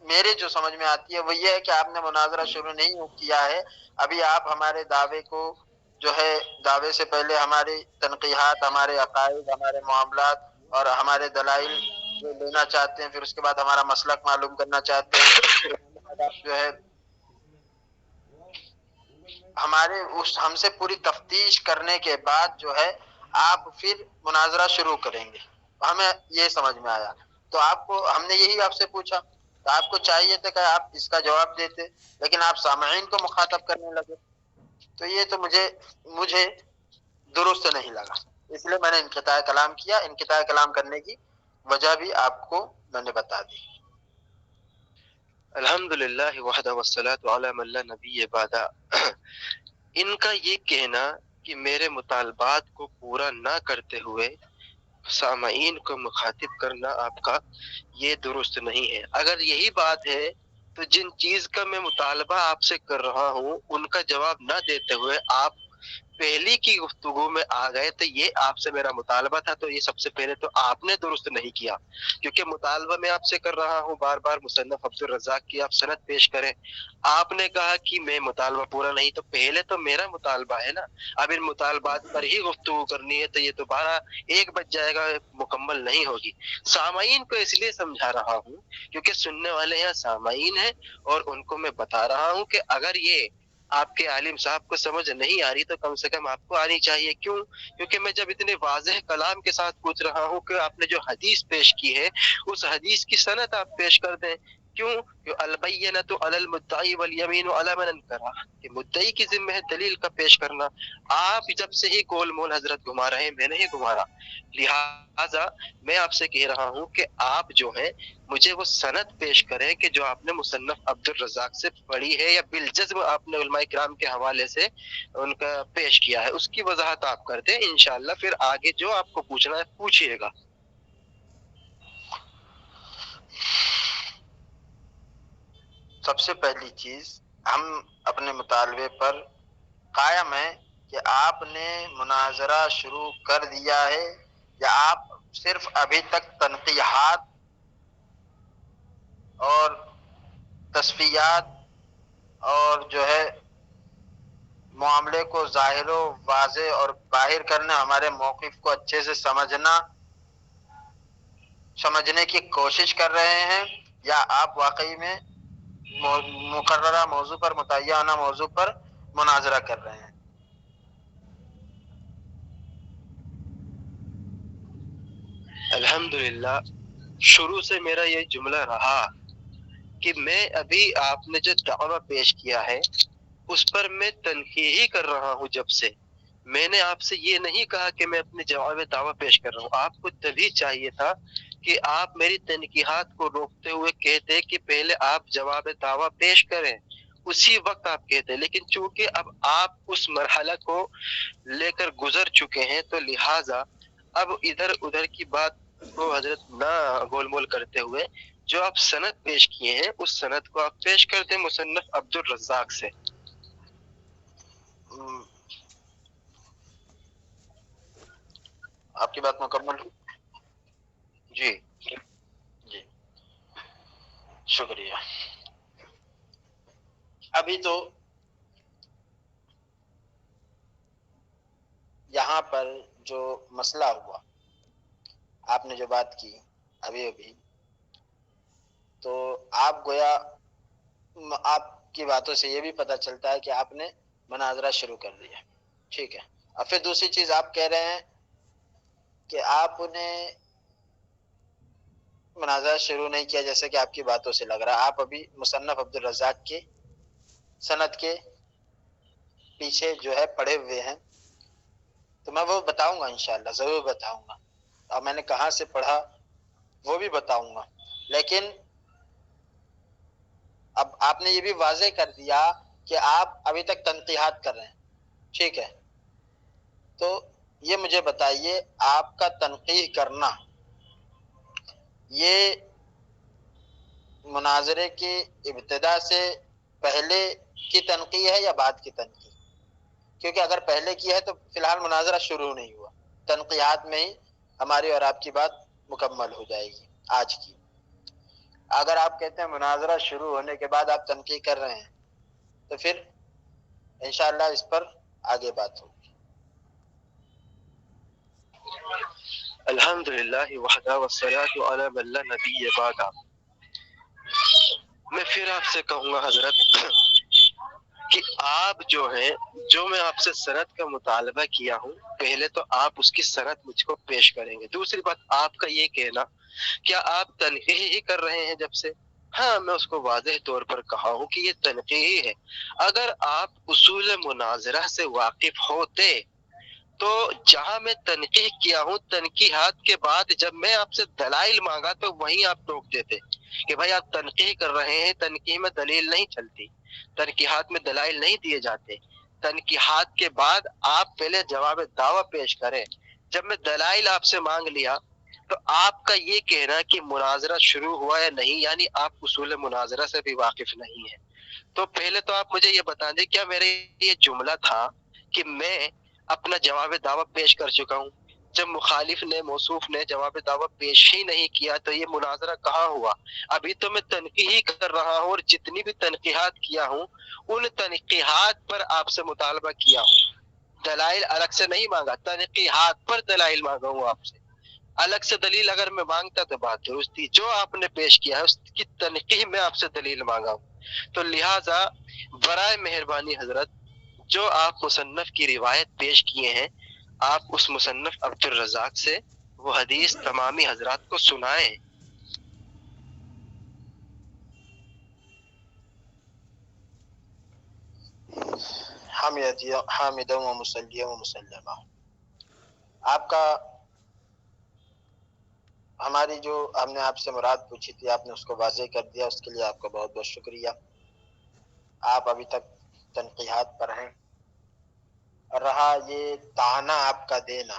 میرے جو سمجھ میں آتی ہے وہ یہ ہے کہ آپ نے مناظرہ شروع نہیں کیا ہے. ابھی آپ ہمارے دعوے کو جو ہے دعوے سے پہلے ہماری تنقیحات، ہمارے عقائد، ہمارے معاملات اور ہمارے دلائل جو لینا چاہتے ہیں، پھر اس کے بعد ہمارا مسلک معلوم کرنا چاہتے ہیں، جو ہے ہمارے ہم سے پوری تفتیش کرنے کے بعد جو ہے آپ پھر مناظرہ شروع کریں گے. ہمیں یہ سمجھ میں آیا. تو آپ کو ہم نے یہی آپ سے پوچھا، تو آپ کو چاہیے تھا کہ آپ اس کا جواب دیتے، لیکن آپ سامعین کو مخاطب کرنے لگے. تو یہ تو مجھے درست نہیں لگا، اس لیے میں نے انقطاع کلام کیا. انقطاع کلام کرنے کی وجہ بھی آپ کو میں نے بتا دی. الحمدللہ وحدہ والصلاۃ علی من لا نبی بعد. ان کا یہ کہنا کہ میرے مطالبات کو پورا نہ کرتے ہوئے سامعین کو مخاطب کرنا آپ کا یہ درست نہیں ہے. اگر یہی بات ہے تو جن چیز کا میں مطالبہ آپ سے کر رہا ہوں ان کا جواب نہ دیتے ہوئے آپ پہلی کی گفتگو میں آ گئے، تو یہ آپ سے میرا مطالبہ تھا، تو یہ سب سے پہلے تو آپ نے درست نہیں کیا. کیونکہ مطالبہ میں آپ سے کر رہا ہوں بار بار مصنف عبدالرزاق کی آپ سند پیش کریں. آپ نے کہا کہ میں مطالبہ پورا نہیں، تو پہلے تو میرا مطالبہ ہے نا. اب ان مطالبات پر ہی گفتگو کرنی ہے تو یہ تو 12-1 بج جائے گا، مکمل نہیں ہوگی. سامعین کو اس لیے سمجھا رہا ہوں کیونکہ سننے والے یہاں سامعین ہیں، اور ان کو میں بتا رہا ہوں کہ اگر یہ آپ کے عالم صاحب کو سمجھ نہیں آ رہی تو کم سے کم آپ کو آنی چاہیے. کیوں؟ کیونکہ میں جب اتنے واضح کلام کے ساتھ پوچھ رہا ہوں کہ آپ نے جو حدیث پیش کی ہے اس حدیث کی سند آپ پیش کر دیں. کیوں؟ کہ البینۃ علی المدعی والیمین علی من انکر، کہ مدعی کی ذمہ ہے دلیل کا پیش کرنا. آپ جب سے ہی گول مول حضرت گھما رہے ہیں، میں نہیں گھما رہا. لہٰذا میں آپ سے کہہ رہا ہوں کہ آپ جو ہے مجھے وہ سند پیش کریں کہ جو آپ نے مصنف عبدالرزاق سے پڑھی ہے یا بالجزم آپ نے علماء کرام کے حوالے سے ان کا پیش کیا ہے، اس کی وضاحت آپ کر دیں. انشاءاللہ پھر آگے جو آپ کو پوچھنا ہے پوچھیے گا. سب سے پہلی چیز ہم اپنے مطالبے پر قائم ہیں کہ آپ نے مناظرہ شروع کر دیا ہے یا آپ صرف ابھی تک تنقیحات اور تصفیات اور جو ہے معاملے کو ظاہر و واضح اور باہر کرنے، ہمارے موقف کو اچھے سے سمجھنے کی کوشش کر رہے ہیں، یا آپ واقعی میں مقررہ موضوع پر، متعینہ موضوع پر مناظرہ کر رہے ہیں؟ الحمدللہ شروع سے میرا یہ جملہ رہا کہ میں ابھی آپ نے جو دعویٰ پیش کیا ہے اس پر میں تنقید ہی کر رہا ہوں. جب سے میں نے آپ سے یہ نہیں کہا کہ میں اپنے جواب دعویٰ پیش کر رہا ہوں. آپ کو تبھی چاہیے تھا کہ آپ میری تنقیحات کو روکتے ہوئے کہتے کہ پہلے آپ جواب دعویٰ پیش کریں، اسی وقت آپ کہتے. لیکن چونکہ اب آپ اس مرحلہ کو لے کر گزر چکے ہیں تو لہٰذا اب ادھر ادھر کی بات کو حضرت نہ گول مول کرتے ہوئے جو آپ سند پیش کیے ہیں اس سند کو آپ پیش کر دیں مصنف عبد الرزاق سے۔ آپ کی بات مکمل ہوئی؟ جی جی شکریہ۔ ابھی تو یہاں پر جو مسئلہ ہوا، آپ نے جو بات کی ابھی تو آپ گویا آپ کی باتوں سے یہ بھی پتہ چلتا ہے کہ آپ نے مناظرہ شروع کر دیا، ٹھیک ہے۔ اب پھر دوسری چیز آپ کہہ رہے ہیں کہ آپ نے مناظرہ شروع نہیں کیا، جیسے کہ آپ کی باتوں سے لگ رہا آپ ابھی مصنف عبد الرزاق کے سند کے پیچھے جو ہے پڑے ہوئے ہیں، تو میں وہ بتاؤں گا انشاءاللہ، ضرور بتاؤں گا، اور میں نے کہاں سے پڑھا وہ بھی بتاؤں گا۔ لیکن اب آپ نے یہ بھی واضح کر دیا کہ آپ ابھی تک تنقیحات کر رہے ہیں، ٹھیک ہے، تو یہ مجھے بتائیے آپ کا تنقیح کرنا یہ مناظرے کی ابتدا سے پہلے کی تنقیح ہے یا بعد کی تنقیح؟ کیونکہ اگر پہلے کی ہے تو فی الحال مناظرہ شروع نہیں ہوا، تنقیحات میں ہی ہماری اور آپ کی بات مکمل ہو جائے گی آج کی۔ اگر آپ کہتے ہیں مناظرہ شروع ہونے کے بعد آپ تنقیح کر رہے ہیں تو پھر انشاءاللہ اس پر آگے بات ہوگی۔ الحمدللہ وحدہ والصلاة علی من لا نبی بعدہ۔ میں پھر آپ سے کہوں گا حضرت کہ آپ جو ہیں، جو میں آپ سے سند کا مطالبہ کیا ہوں، پہلے تو آپ اس کی سند مجھ کو پیش کریں گے۔ دوسری بات آپ کا یہ کہنا کیا آپ تنقیح ہی کر رہے ہیں جب سے؟ ہاں، میں اس کو واضح طور پر کہا ہوں کہ یہ تنقیح ہے۔ اگر آپ اصول مناظرہ سے واقف ہوتے تو جہاں میں تنقیح کیا ہوں، تنقیحات کے بعد جب میں آپ سے دلائل مانگا تو وہیں آپ ٹوک دیتے کہ بھائی آپ تنقیح کر رہے ہیں، تنقیح میں دلیل نہیں چلتی، تنقیحات میں دلائل نہیں دیے جاتے۔ تنقیحات کے بعد آپ پہلے جواب دعویٰ پیش کریں۔ جب میں دلائل آپ سے مانگ لیا تو آپ کا یہ کہنا کہ مناظرہ شروع ہوا یا نہیں، یعنی آپ اصول مناظرہ سے بھی واقف نہیں ہیں۔ تو پہلے تو آپ مجھے یہ بتا دیں، کیا میرے یہ جملہ تھا کہ میں اپنا جواب دعویٰ پیش کر چکا ہوں؟ جب مخالف نے، موصوف نے جواب دعویٰ پیش ہی نہیں کیا تو یہ مناظرہ کہاں ہوا؟ ابھی تو میں تنقیح کر رہا ہوں، اور جتنی بھی تنقیحات کیا ہوں ان تنقیحات پر آپ سے مطالبہ کیا ہوں، دلائل الگ سے نہیں مانگا، تنقیحات پر دلائل مانگا ہوں آپ سے۔ الگ سے دلیل اگر میں مانگتا تو بات درست تھی، جو آپ نے پیش کیا ہے اس کی تنقیح میں آپ سے دلیل مانگا ہوں۔ تو لہٰذا برائے مہربانی حضرت، جو آپ مصنف کی روایت پیش کیے ہیں، آپ اس مصنف عبد الرزاق سے وہ حدیث تمامی حضرات کو سنائیں۔ حامدا و مسلیا و مسلمہ۔ آپ کا ہماری جو ہم نے آپ سے مراد پوچھی تھی آپ نے اس کو واضح کر دیا، اس کے لیے آپ کا بہت بہت شکریہ۔ آپ ابھی تک تنقیحات پر ہیں، اور رہا یہ طعنہ آپ کا دینا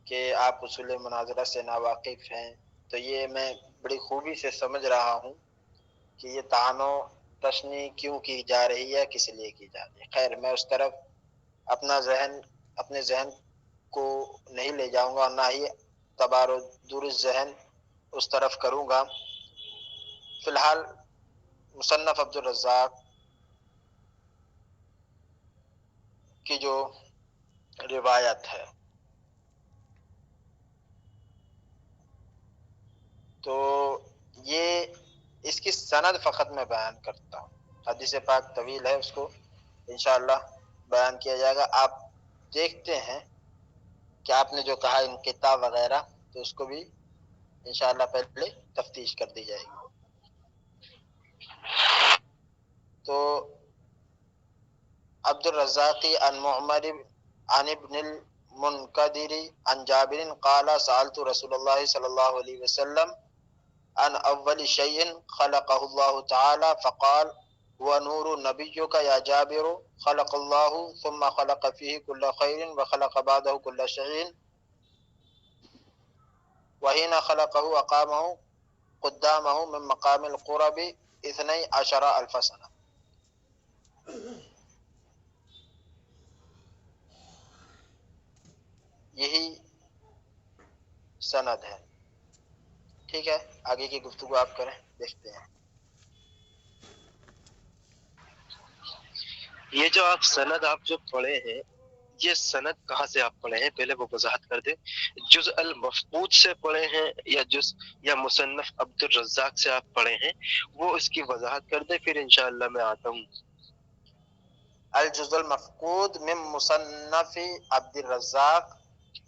کہ آپ اصول مناظرہ سے ناواقف ہیں، تو یہ میں بڑی خوبی سے سمجھ رہا ہوں کہ یہ طعنو تشنیع کیوں کی جا رہی ہے، کس لیے کی جا رہی ہے۔ خیر، میں اس طرف اپنے ذہن کو نہیں لے جاؤں گا، اور نہ ہی تبار و دور ذہن اس طرف کروں گا۔ فی الحال مصنف عبد الرزاق کی جو روایت ہے تو یہ اس کی سند فقط میں بیان کرتا ہوں، حدیث پاک طویل ہے، اس کو انشاءاللہ بیان کیا جائے گا۔ آپ دیکھتے ہیں کہ آپ نے جو کہا انقطاع وغیرہ، تو اس کو بھی انشاءاللہ پہلے تفتیش کر دی جائے گی۔ تو عبد الرزاق عن معمر عن ابن المنقدر عن جابر قال سألت رسول الله صلى الله عليه وسلم عن أول شيء خلقه الله تعالى فقال هو نور نبيك يا جابر خلق الله ثم خلق فيه كل خير وخلق بعده كل شيء وحين خلقه أقامه قدامه من مقام القرب 12,000 سنة. یہی سند ہے. ٹھیک ہے، آگے کی گفتگو آپ کریں، دیکھتے ہیں. یہ جو آپ سند آپ جو پڑھے ہیں، یہ سند کہاں سے آپ پڑھے ہیں؟ پہلے وہ وضاحت کر دیں. جز المفقود سے پڑھے ہیں یا مصنف عبد الرزاق سے آپ پڑھے ہیں؟ وہ اس کی وضاحت کر دیں، پھر انشاءاللہ میں آتا ہوں. الجز المفقود من مصنف عبد الرزاق،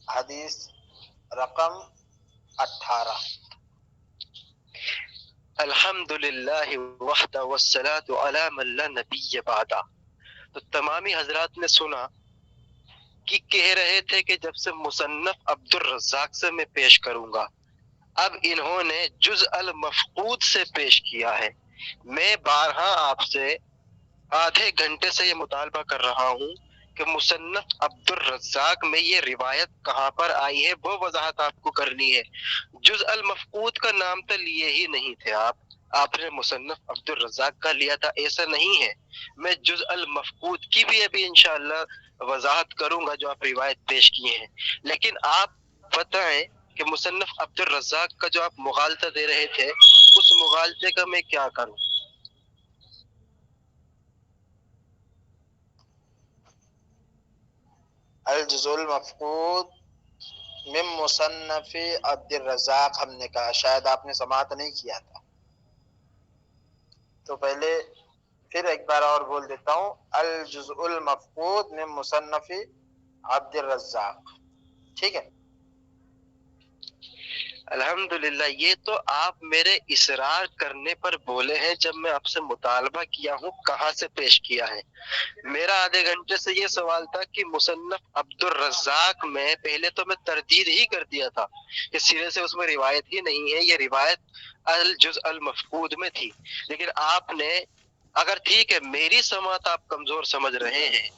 حدیث رقم 18. الحمد للہ وحدہ والصلاۃ علی من لا نبی بعدہ. تو تمامی حضرات نے سنا کہ کہہ رہے تھے کہ جب سے مصنف عبد الرزاق سے میں پیش کروں گا، اب انہوں نے جز المفقود سے پیش کیا ہے. میں بارہا آپ سے آدھے گھنٹے سے یہ مطالبہ کر رہا ہوں کہ مصنف عبد الرزاق میں یہ روایت کہاں پر آئی ہے، وہ وضاحت آپ کو کرنی ہے. جز المفقود کا نام تو لیے ہی نہیں تھے آپ نے مصنف عبد الرزاق کا لیا تھا، ایسا نہیں ہے. میں جز المفقود کی بھی ابھی انشاءاللہ وضاحت کروں گا جو آپ روایت پیش کیے ہیں. لیکن آپ بتائیں کہ مصنف عبد الرزاق کا جو آپ مغالطہ دے رہے تھے، اس مغالطے کا میں کیا کروں؟ الجز المفقود من مصنف عبد الرزاق ہم نے کہا، شاید آپ نے سماعت نہیں کیا تھا، تو پہلے پھر ایک بار اور بول دیتا ہوں. الجز المفقود من مصنف عبد الرزاق. ٹھیک ہے. الحمدللہ، یہ تو آپ میرے اصرار کرنے پر بولے ہیں جب میں آپ سے مطالبہ کیا ہوں کہاں سے پیش کیا ہے. میرا آدھے گھنٹے سے یہ سوال تھا کہ مصنف عبد الرزاق میں، پہلے تو میں تردید ہی کر دیا تھا کہ سرے سے اس میں روایت ہی نہیں ہے، یہ روایت الجز المفقود میں تھی. لیکن آپ نے، اگر ٹھیک ہے میری سماعت آپ کمزور سمجھ رہے ہیں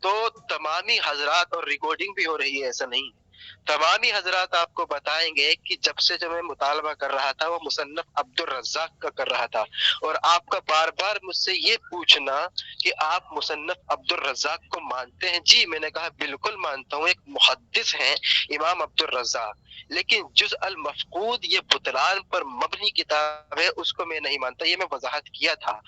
تو تمامی حضرات، اور ریکارڈنگ بھی ہو رہی ہے، ایسا نہیں، تمامی حضرات آپ کو بتائیں گے کہ جب میں مطالبہ کر رہا تھا وہ مصنف عبد الرزاق کا کر رہا تھا. اور آپ کا بار بار مجھ سے یہ پوچھنا کہ آپ مصنف عبد الرزاق کو مانتے ہیں. جی میں نے کہا بالکل مانتا ہوں، ایک محدث ہیں امام عبد الرزاق، لیکن جز المفقود یہ بطلان پر مبنی کتاب ہے، اس کو میں نہیں مانتا. یہ میں وضاحت کیا تھا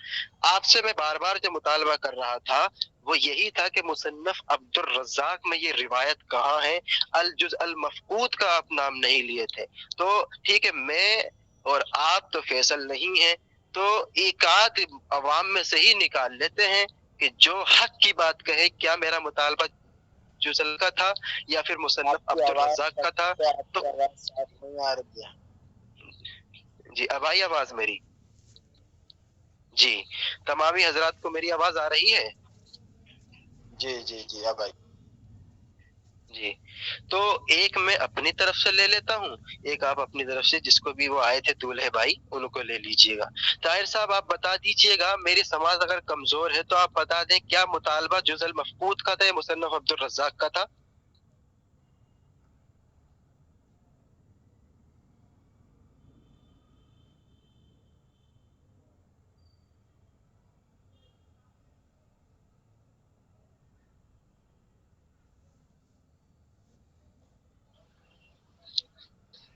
آپ سے. میں بار بار جو مطالبہ کر رہا تھا وہ یہی تھا کہ مصنف عبد الرزاق میں یہ روایت کہاں ہے. الجز المفقود کا آپ نام نہیں لیے تھے. تو ٹھیک ہے، میں اور آپ تو فیصل نہیں ہیں، تو ایک آدھ عوام میں سے ہی نکال لیتے ہیں کہ جو حق کی بات کہے. کیا میرا مطالبہ جزل کا تھا یا پھر مصنف عبد الرزاق کا تھا؟ تو جی اب آئی آواز میری؟ جی تمامی حضرات کو میری آواز آ رہی ہے؟ جی جی جی اب آئی. جی تو ایک میں اپنی طرف سے لے لیتا ہوں، ایک آپ اپنی طرف سے، جس کو بھی وہ آئے تھے دولہے بھائی ان کو لے لیجئے گا. طاہر صاحب آپ بتا دیجئے گا، میری سماعت اگر کمزور ہے تو آپ بتا دیں کیا مطالبہ جز المفقود کا تھا یا مصنف عبد الرزاق کا تھا؟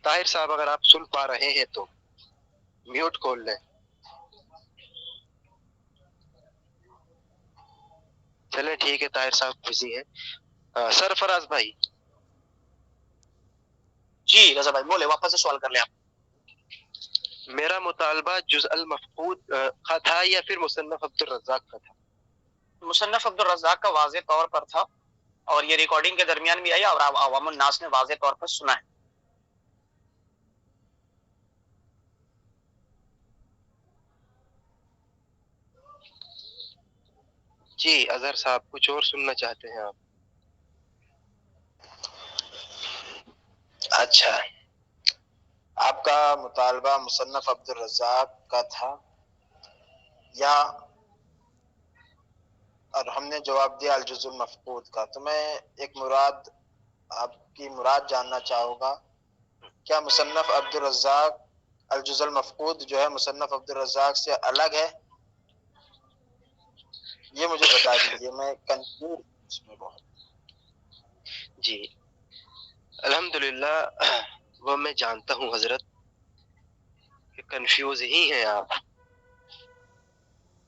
طاہر صاحب اگر آپ سن پا رہے ہیں تو میوٹ کھول لیں. چلیں ٹھیک ہے، طاہر صاحب بزی ہیں. سرفراز بھائی. جی رضا بھائی بولے، واپس سے سوال کر لیں آپ. میرا مطالبہ جز المفقود کا تھا یا پھر مصنف عبد الرزاق کا تھا؟ مصنف عبد الرزاق کا واضح طور پر تھا، اور یہ ریکارڈنگ کے درمیان بھی آیا اور عوام الناس نے واضح طور پر سنا ہے. جی اظہر صاحب کچھ اور سننا چاہتے ہیں آپ؟ اچھا، آپ کا مطالبہ مصنف عبد الرزاق کا تھا یا، اور ہم نے جواب دیا الجز المفقود کا. تو میں ایک آپ کی مراد جاننا چاہوں گا، کیا مصنف عبد الرزاق الجزء المفقود جو ہے مصنف عبدالرزاق سے الگ ہے؟ یہ مجھے بتا دیجیے، میں کنفیوز اس میں بہت۔ جی الحمدللہ، وہ میں جانتا ہوں حضرت کہ کنفیوز ہی ہیں آپ۔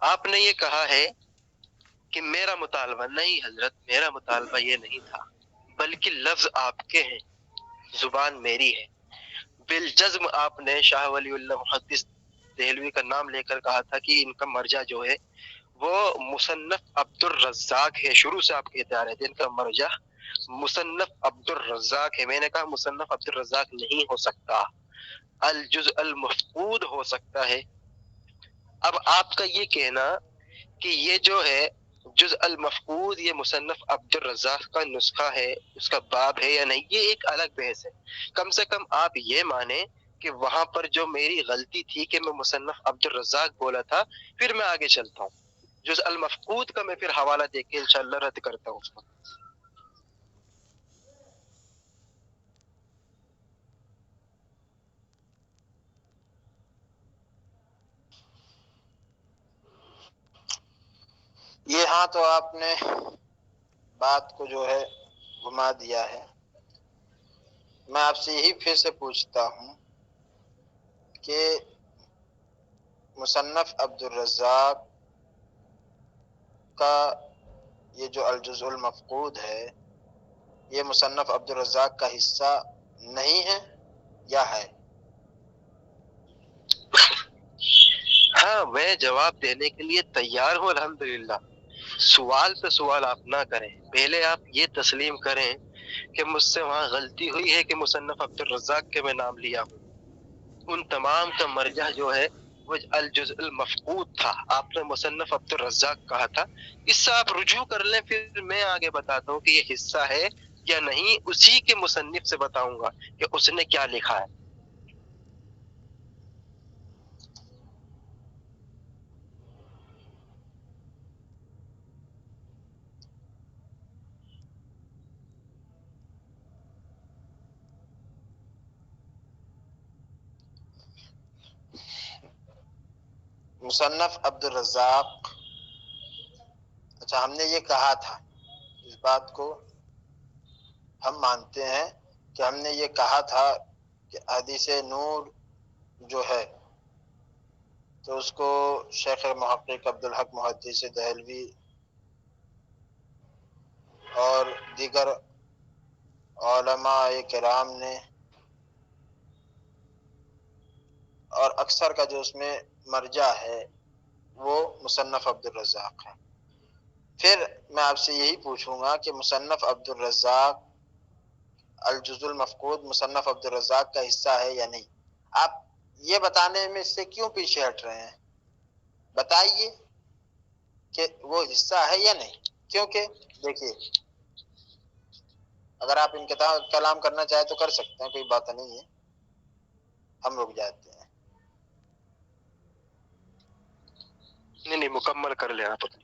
آپ نے یہ کہا ہے کہ میرا مطالبہ، نہیں حضرت، میرا مطالبہ یہ نہیں تھا، بلکہ لفظ آپ کے ہیں، زبان میری ہے۔ بالجزم آپ نے شاہ ولی اللہ محدث دہلوی کا نام لے کر کہا تھا کہ ان کا مرجع جو ہے وہ مصنف عبدالرزاق ہے، شروع سے آپ کہتے آ رہے تھے ان کا مرجع مصنف عبدالرزاق ہے۔ میں نے کہا مصنف عبدالرزاق نہیں ہو سکتا، الجزء المفقود ہو سکتا ہے۔ اب آپ کا یہ کہنا کہ یہ جو ہے جزء المفقود یہ مصنف عبدالرزاق کا نسخہ ہے، اس کا باب ہے یا نہیں، یہ ایک الگ بحث ہے۔ کم سے کم آپ یہ مانیں کہ وہاں پر جو میری غلطی تھی کہ میں مصنف عبدالرزاق بولا تھا، پھر میں آگے چلتا ہوں۔ جزء المفقود کا میں پھر حوالہ دے کے انشاءاللہ رد کرتا ہوں اس کو۔ یہ ہاں تو آپ نے بات کو جو ہے گھما دیا ہے۔ میں آپ سے یہی پھر سے پوچھتا ہوں کہ مصنف عبدالرزاق کا یہ جو الجزء المفقود ہے یہ مصنف عبدالرزاق کا حصہ نہیں ہے یا ہے؟ ہاں میں جواب دینے کے لیے تیار ہوں الحمدللہ۔ سوال پہ سوال آپ نہ کریں، پہلے آپ یہ تسلیم کریں کہ مجھ سے وہاں غلطی ہوئی ہے کہ مصنف عبدالرزاق کے میں نام لیا ہوں۔ ان تمام کا مرجع جو ہے وہ الجزء المفقود تھا، آپ نے مصنف عبدالرزاق کہا تھا۔ اس سے آپ رجوع کر لیں، پھر میں آگے بتاتا ہوں کہ یہ حصہ ہے یا نہیں، اسی کے مصنف سے بتاؤں گا کہ اس نے کیا لکھا ہے۔ مصنف عبدالرزاق، اچھا ہم نے یہ کہا تھا، اس بات کو ہم مانتے ہیں کہ ہم نے یہ کہا تھا کہ حدیث نور جو ہے تو اس کو شیخ محقق عبدالحق محدث دہلوی اور دیگر علماء کرام نے، اور اکثر کا جو اس میں مرجع ہے وہ مصنف عبدالرزاق ہے۔ پھر میں آپ سے یہی پوچھوں گا کہ مصنف عبدالرزاق الجزء المفقود مصنف عبدالرزاق کا حصہ ہے یا نہیں؟ آپ یہ بتانے میں سے کیوں پیچھے ہٹ رہے ہیں؟ بتائیے کہ وہ حصہ ہے یا نہیں، کیونکہ دیکھیے اگر آپ ان کلام کرنا چاہیں تو کر سکتے ہیں، کوئی بات نہیں ہے، ہم رک جاتے ہیں۔ نہیں مکمل کر لینا پڑتا۔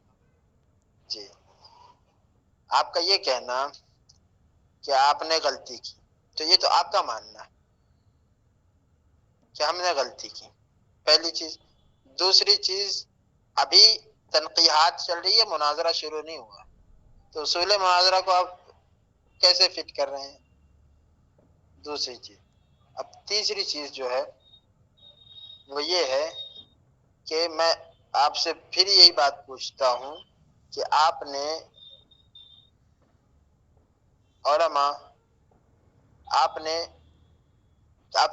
جی آپ کا یہ کہنا کہ آپ نے غلطی کی، تو یہ تو آپ کا ماننا ہے کہ ہم نے غلطی کی، پہلی چیز۔ دوسری چیز، ابھی تنقیحات چل رہی ہے، مناظرہ شروع نہیں ہوا، تو اصول مناظرہ کو آپ کیسے فٹ کر رہے ہیں؟ دوسری چیز۔ اب تیسری چیز جو ہے وہ یہ ہے کہ میں آپ سے پھر یہی بات پوچھتا ہوں کہ آپ نے علماء، آپ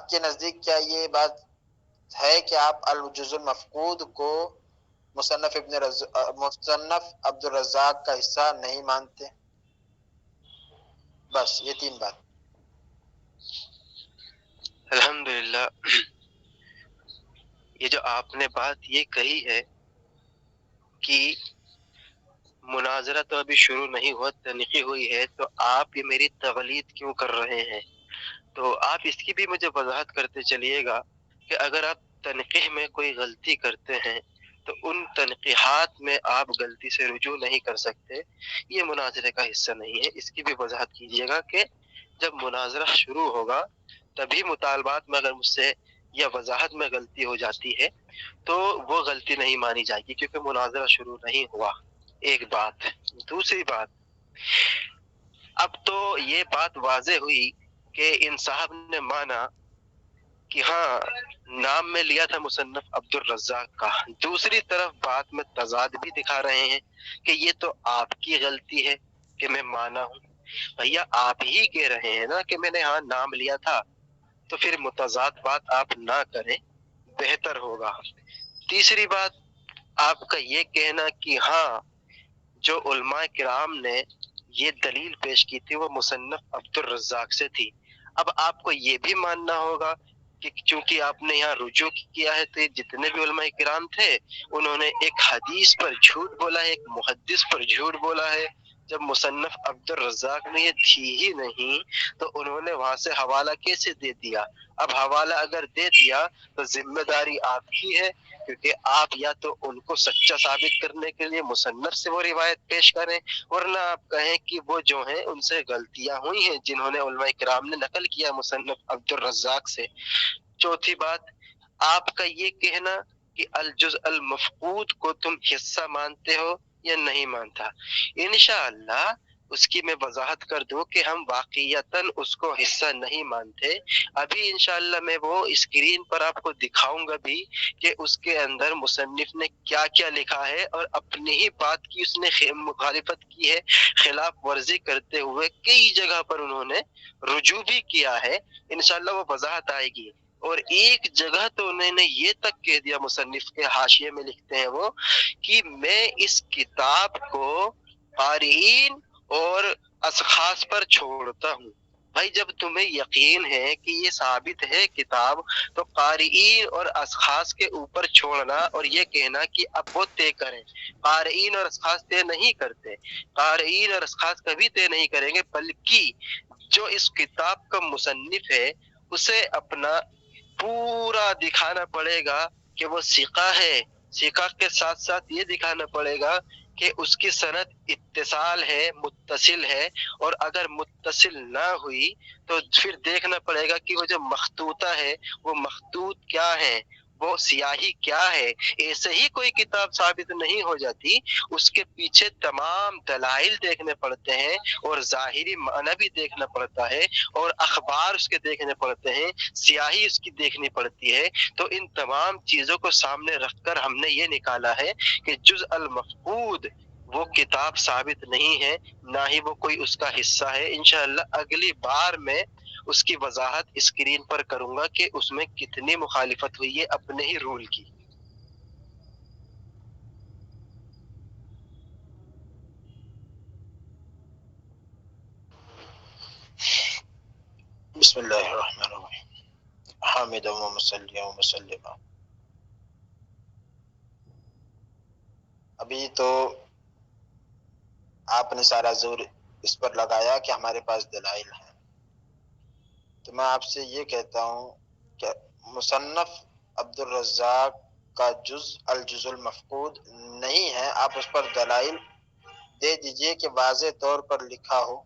کے نزدیک کیا یہ بات ہے کہ آپ الجزء المفقود کو مصنف عبدالرزاق کا حصہ نہیں مانتے؟ بس یہ تین بات۔ الحمدللہ، یہ جو آپ نے بات یہ کہی ہے کہ مناظرہ تو ابھی شروع نہیں ہوا، تنقیح ہوئی ہے، تو آپ یہ میری تغلید کیوں کر رہے ہیں؟ تو آپ اس کی بھی مجھے وضاحت کرتے چلیے گا کہ اگر آپ تنقیح میں کوئی غلطی کرتے ہیں تو ان تنقیحات میں آپ غلطی سے رجوع نہیں کر سکتے، یہ مناظرے کا حصہ نہیں ہے۔ اس کی بھی وضاحت کیجیے گا کہ جب مناظرہ شروع ہوگا تبھی مطالبات میں اگر مجھ سے یا وضاحت میں غلطی ہو جاتی ہے تو وہ غلطی نہیں مانی جائے گی کیونکہ مناظرہ شروع نہیں ہوا. ایک بات. دوسری بات، اب تو یہ بات واضح ہوئی کہ ان صاحب نے مانا کہ ہاں نام میں لیا تھا مصنف عبدالرزاق کا، دوسری طرف بات میں تضاد بھی دکھا رہے ہیں کہ یہ تو آپ کی غلطی ہے کہ میں مانا ہوں. بھیا آپ ہی کہہ رہے ہیں نا کہ میں نے ہاں نام لیا تھا، تو پھر متضاد بات آپ نہ کریں، بہتر ہوگا. تیسری بات، آپ کا یہ کہنا کہ ہاں جو علماء کرام نے یہ دلیل پیش کی تھی وہ مصنف عبدالرزاق سے تھی. اب آپ کو یہ بھی ماننا ہوگا کہ چونکہ آپ نے یہاں رجوع کیا ہے تو یہ جتنے بھی علماء کرام تھے انہوں نے ایک حدیث پر جھوٹ بولا ہے، ایک محدث پر جھوٹ بولا ہے. جب مصنف عبدالرزاق نے یہ تھی ہی نہیں تو انہوں نے وہاں سے حوالہ کیسے دے دیا؟ اب حوالہ اگر دے دیا تو ذمہ داری آپ کی ہے، کیونکہ آپ یا تو ان کو سچا ثابت کرنے کے لیے مصنف سے وہ روایت پیش کریں، ورنہ آپ کہیں کہ وہ جو ہیں ان سے غلطیاں ہوئی ہیں جنہوں نے علماء کرام نے نقل کیا مصنف عبدالرزاق سے. چوتھی بات، آپ کا یہ کہنا کہ الجزء المفقود کو تم حصہ مانتے ہو یا نہیں مانتا، انشاءاللہ اس کی میں وضاحت کر دوں کہ ہم واقعیتاً اس کو حصہ نہیں مانتے. ابھی انشاءاللہ میں وہ اسکرین پر آپ کو دکھاؤں گا بھی کہ اس کے اندر مصنف نے کیا کیا لکھا ہے، اور اپنی ہی بات کی اس نے مخالفت کی ہے، خلاف ورزی کرتے ہوئے کئی جگہ پر انہوں نے رجوع بھی کیا ہے. انشاءاللہ وہ وضاحت آئے گی. اور ایک جگہ تو انہوں نے یہ تک کہہ دیا، مصنف کے حاشیے میں لکھتے ہیں وہ کہ میں اس کتاب کو قارئین اور اشخاص پر چھوڑتا ہوں. بھائی جب تمہیں یقین ہے کہ یہ ثابت ہے کتاب، تو قارئین اور اشخاص کے اوپر چھوڑنا اور یہ کہنا کہ اب وہ طے کریں. قارئین اور اشخاص طے نہیں کرتے، قارئین اور اشخاص کبھی طے نہیں کریں گے، بلکہ جو اس کتاب کا مصنف ہے اسے اپنا پورا دکھانا پڑے گا کہ وہ ثقہ ہے. ثقہ کے ساتھ ساتھ یہ دکھانا پڑے گا کہ اس کی سند اتصال ہے، متصل ہے، اور اگر متصل نہ ہوئی تو پھر دیکھنا پڑے گا کہ وہ جو مخطوطہ ہے وہ مخطوط کیا ہے، وہ سیاہی کیا ہے. ایسے ہی کوئی کتاب ثابت نہیں ہو جاتی، اس کے پیچھے تمام دلائل دیکھنے پڑتے ہیں اور ظاہری معنی بھی دیکھنا پڑتا ہے اور اخبار اس کے دیکھنے پڑتے ہیں، سیاہی اس کی دیکھنی پڑتی ہے. تو ان تمام چیزوں کو سامنے رکھ کر ہم نے یہ نکالا ہے کہ جز المفقود وہ کتاب ثابت نہیں ہے، نہ ہی وہ کوئی اس کا حصہ ہے. انشاءاللہ اگلی بار میں اس کی وضاحت اسکرین پر کروں گا کہ اس میں کتنی مخالفت ہوئی ہے اپنے ہی رول کی. بسم اللہ الرحمن الرحیم، حامدا و مصلیا و مسلما. ابھی تو آپ نے سارا زور اس پر لگایا کہ ہمارے پاس دلائل ہیں، تو میں آپ سے یہ کہتا ہوں کہ مصنف عبدالرزاق کا الجز المفقود نہیں ہے. آپ اس پر دلائل دے دیجئے کہ واضح طور پر لکھا ہو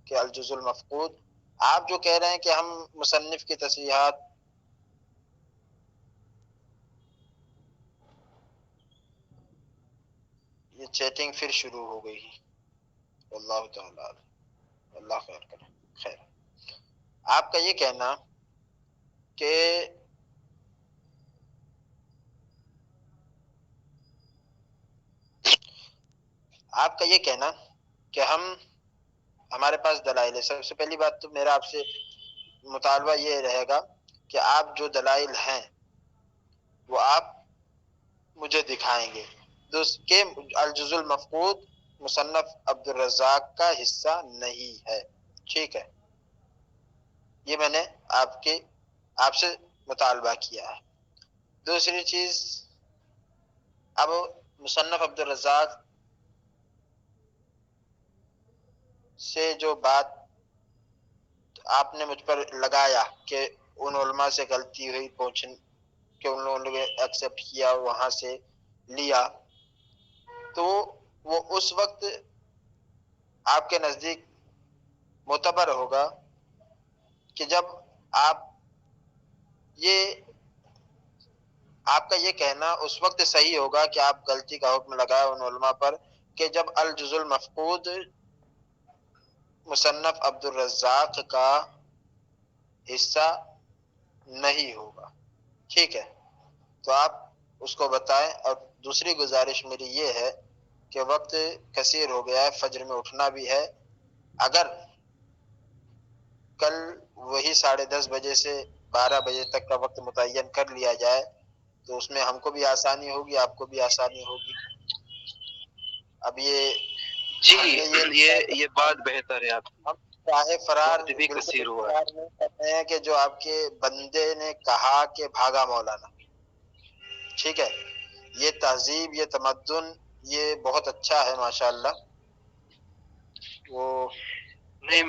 کہ الجز المفقود. آپ جو کہہ رہے ہیں کہ ہم مصنف کی تصریحات یہ چیٹنگ پھر شروع ہو گئی. اللہ تعالیٰ اللہ خیر کرے. خیر، آپ کا یہ کہنا کہ ہمارے پاس دلائل ہے. سب سے پہلی بات تو میرا آپ سے مطالبہ یہ رہے گا کہ آپ جو دلائل ہیں وہ آپ مجھے دکھائیں گے کہ الجز المفقود مصنف عبدالرزاق کا حصہ نہیں ہے. ٹھیک ہے، یہ میں نے آپ سے مطالبہ کیا ہے. دوسری چیز، اب مصنف عبدالرزاق سے جو بات آپ نے مجھ پر لگایا کہ ان علماء سے غلطی ہوئی کہ ان لوگوں نے ایکسیپٹ کیا، وہاں سے لیا، تو وہ اس وقت آپ کے نزدیک معتبر ہوگا کہ جب آپ یہ آپ کا یہ کہنا اس وقت صحیح ہوگا کہ آپ غلطی کا حکم لگائے ان علماء پر کہ جب الجز المفقود مصنف عبد الرزاق کا حصہ نہیں ہوگا. ٹھیک ہے، تو آپ اس کو بتائیں. اور دوسری گزارش میری یہ ہے کہ وقت کثیر ہو گیا ہے، فجر میں اٹھنا بھی ہے. اگر کل وہی 10:30 بجے سے 12 بجے تک کا وقت متعین کر لیا جائے تو اس میں ہم کو بھی آسانی ہوگی، آپ کو بھی آسانی ہوگی. اب یہ جی ہم نے یہ بات بہتر ہے. آپ ہم چاہے فرار وقت بھی بالکل کثیر ہوا ہے. فرار نہیں کرتے ہیں کہ جو آپ کے بندے نے کہا کہ بھاگا مولانا. ٹھیک ہے، یہ تہذیب، یہ تمدن، یہ بہت اچھا ہے ماشاءاللہ. وہ نہیں،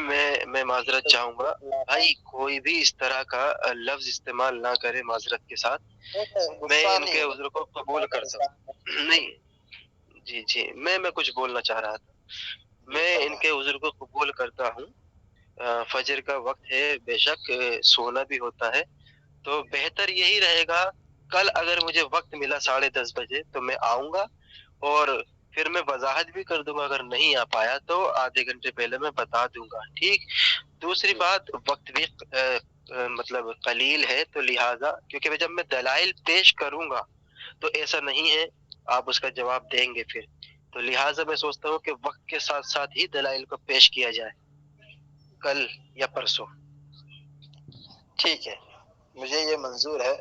میں معذرت چاہوں گا بھائی، کوئی بھی اس طرح کا لفظ استعمال نہ کرے معذرت کے ساتھ. میں ان کے عذر کو قبول کرتا ہوں. نہیں جی میں کچھ بولنا چاہ رہا تھا. میں ان کے عذر کو قبول کرتا ہوں. فجر کا وقت ہے، بے شک سونا بھی ہوتا ہے. تو بہتر یہی رہے گا، کل اگر مجھے وقت ملا 10:30 بجے تو میں آؤں گا، اور پھر میں وضاحت بھی کر دوں گا. اگر نہیں آ پایا تو آدھے گھنٹے پہلے میں بتا دوں گا. ٹھیک. دوسری بات، وقت بھی مطلب قلیل ہے، تو لہٰذا کیونکہ جب میں دلائل پیش کروں گا تو ایسا نہیں ہے آپ اس کا جواب دیں گے پھر، تو لہٰذا میں سوچتا ہوں کہ وقت کے ساتھ ساتھ ہی دلائل کو پیش کیا جائے کل یا پرسوں. ٹھیک ہے، مجھے یہ منظور ہے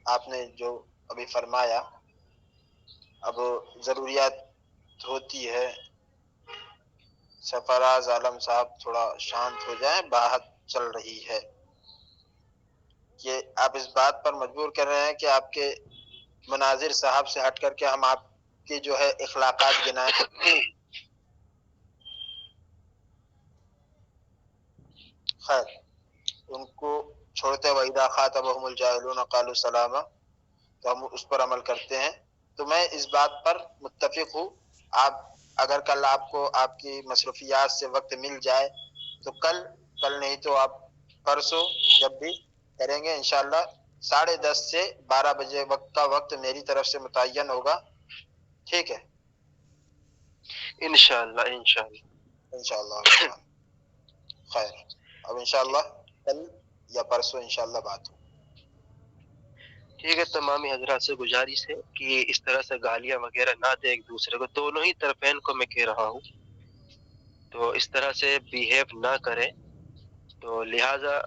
آپ نے جو ابھی فرمایا. اب ضروریات ہوتی ہے. سرفراز عالم صاحب تھوڑا شانت ہو جائیں، بات چل رہی ہے. کہ آپ اس بات پر مجبور کر رہے ہیں کہ آپ کے مناظر صاحب سے ہٹ کر کے ہم آپ کے جو ہے اخلاقات گنائیں. خیر، ان کو چھوڑتے وَإِذَا خَاطَبَهُمُ الْجَاهِلُونَ قَالُوا سَلَامًا، تو ہم اس پر عمل کرتے ہیں. تو میں اس بات پر متفق ہوں. آپ اگر کل آپ کو آپ کی مصروفیات سے وقت مل جائے تو کل نہیں تو آپ پرسوں جب بھی کریں گے انشاءاللہ 10:30 سے 12 بجے وقت کا وقت میری طرف سے متعین ہوگا. ٹھیک ہے، انشاءاللہ. انشاءاللہ. خیر، اب انشاءاللہ کل یا پرسوں انشاءاللہ بات ہو. ٹھیک ہے. تمامی حضرات سے گزارش ہے کہ اس طرح سے گالیاں وغیرہ نہ دے ایک دوسرے کو. دونوں ہی طرفین کو میں کہہ رہا ہوں، تو اس طرح سے بیہیو نہ کریں. تو لہٰذا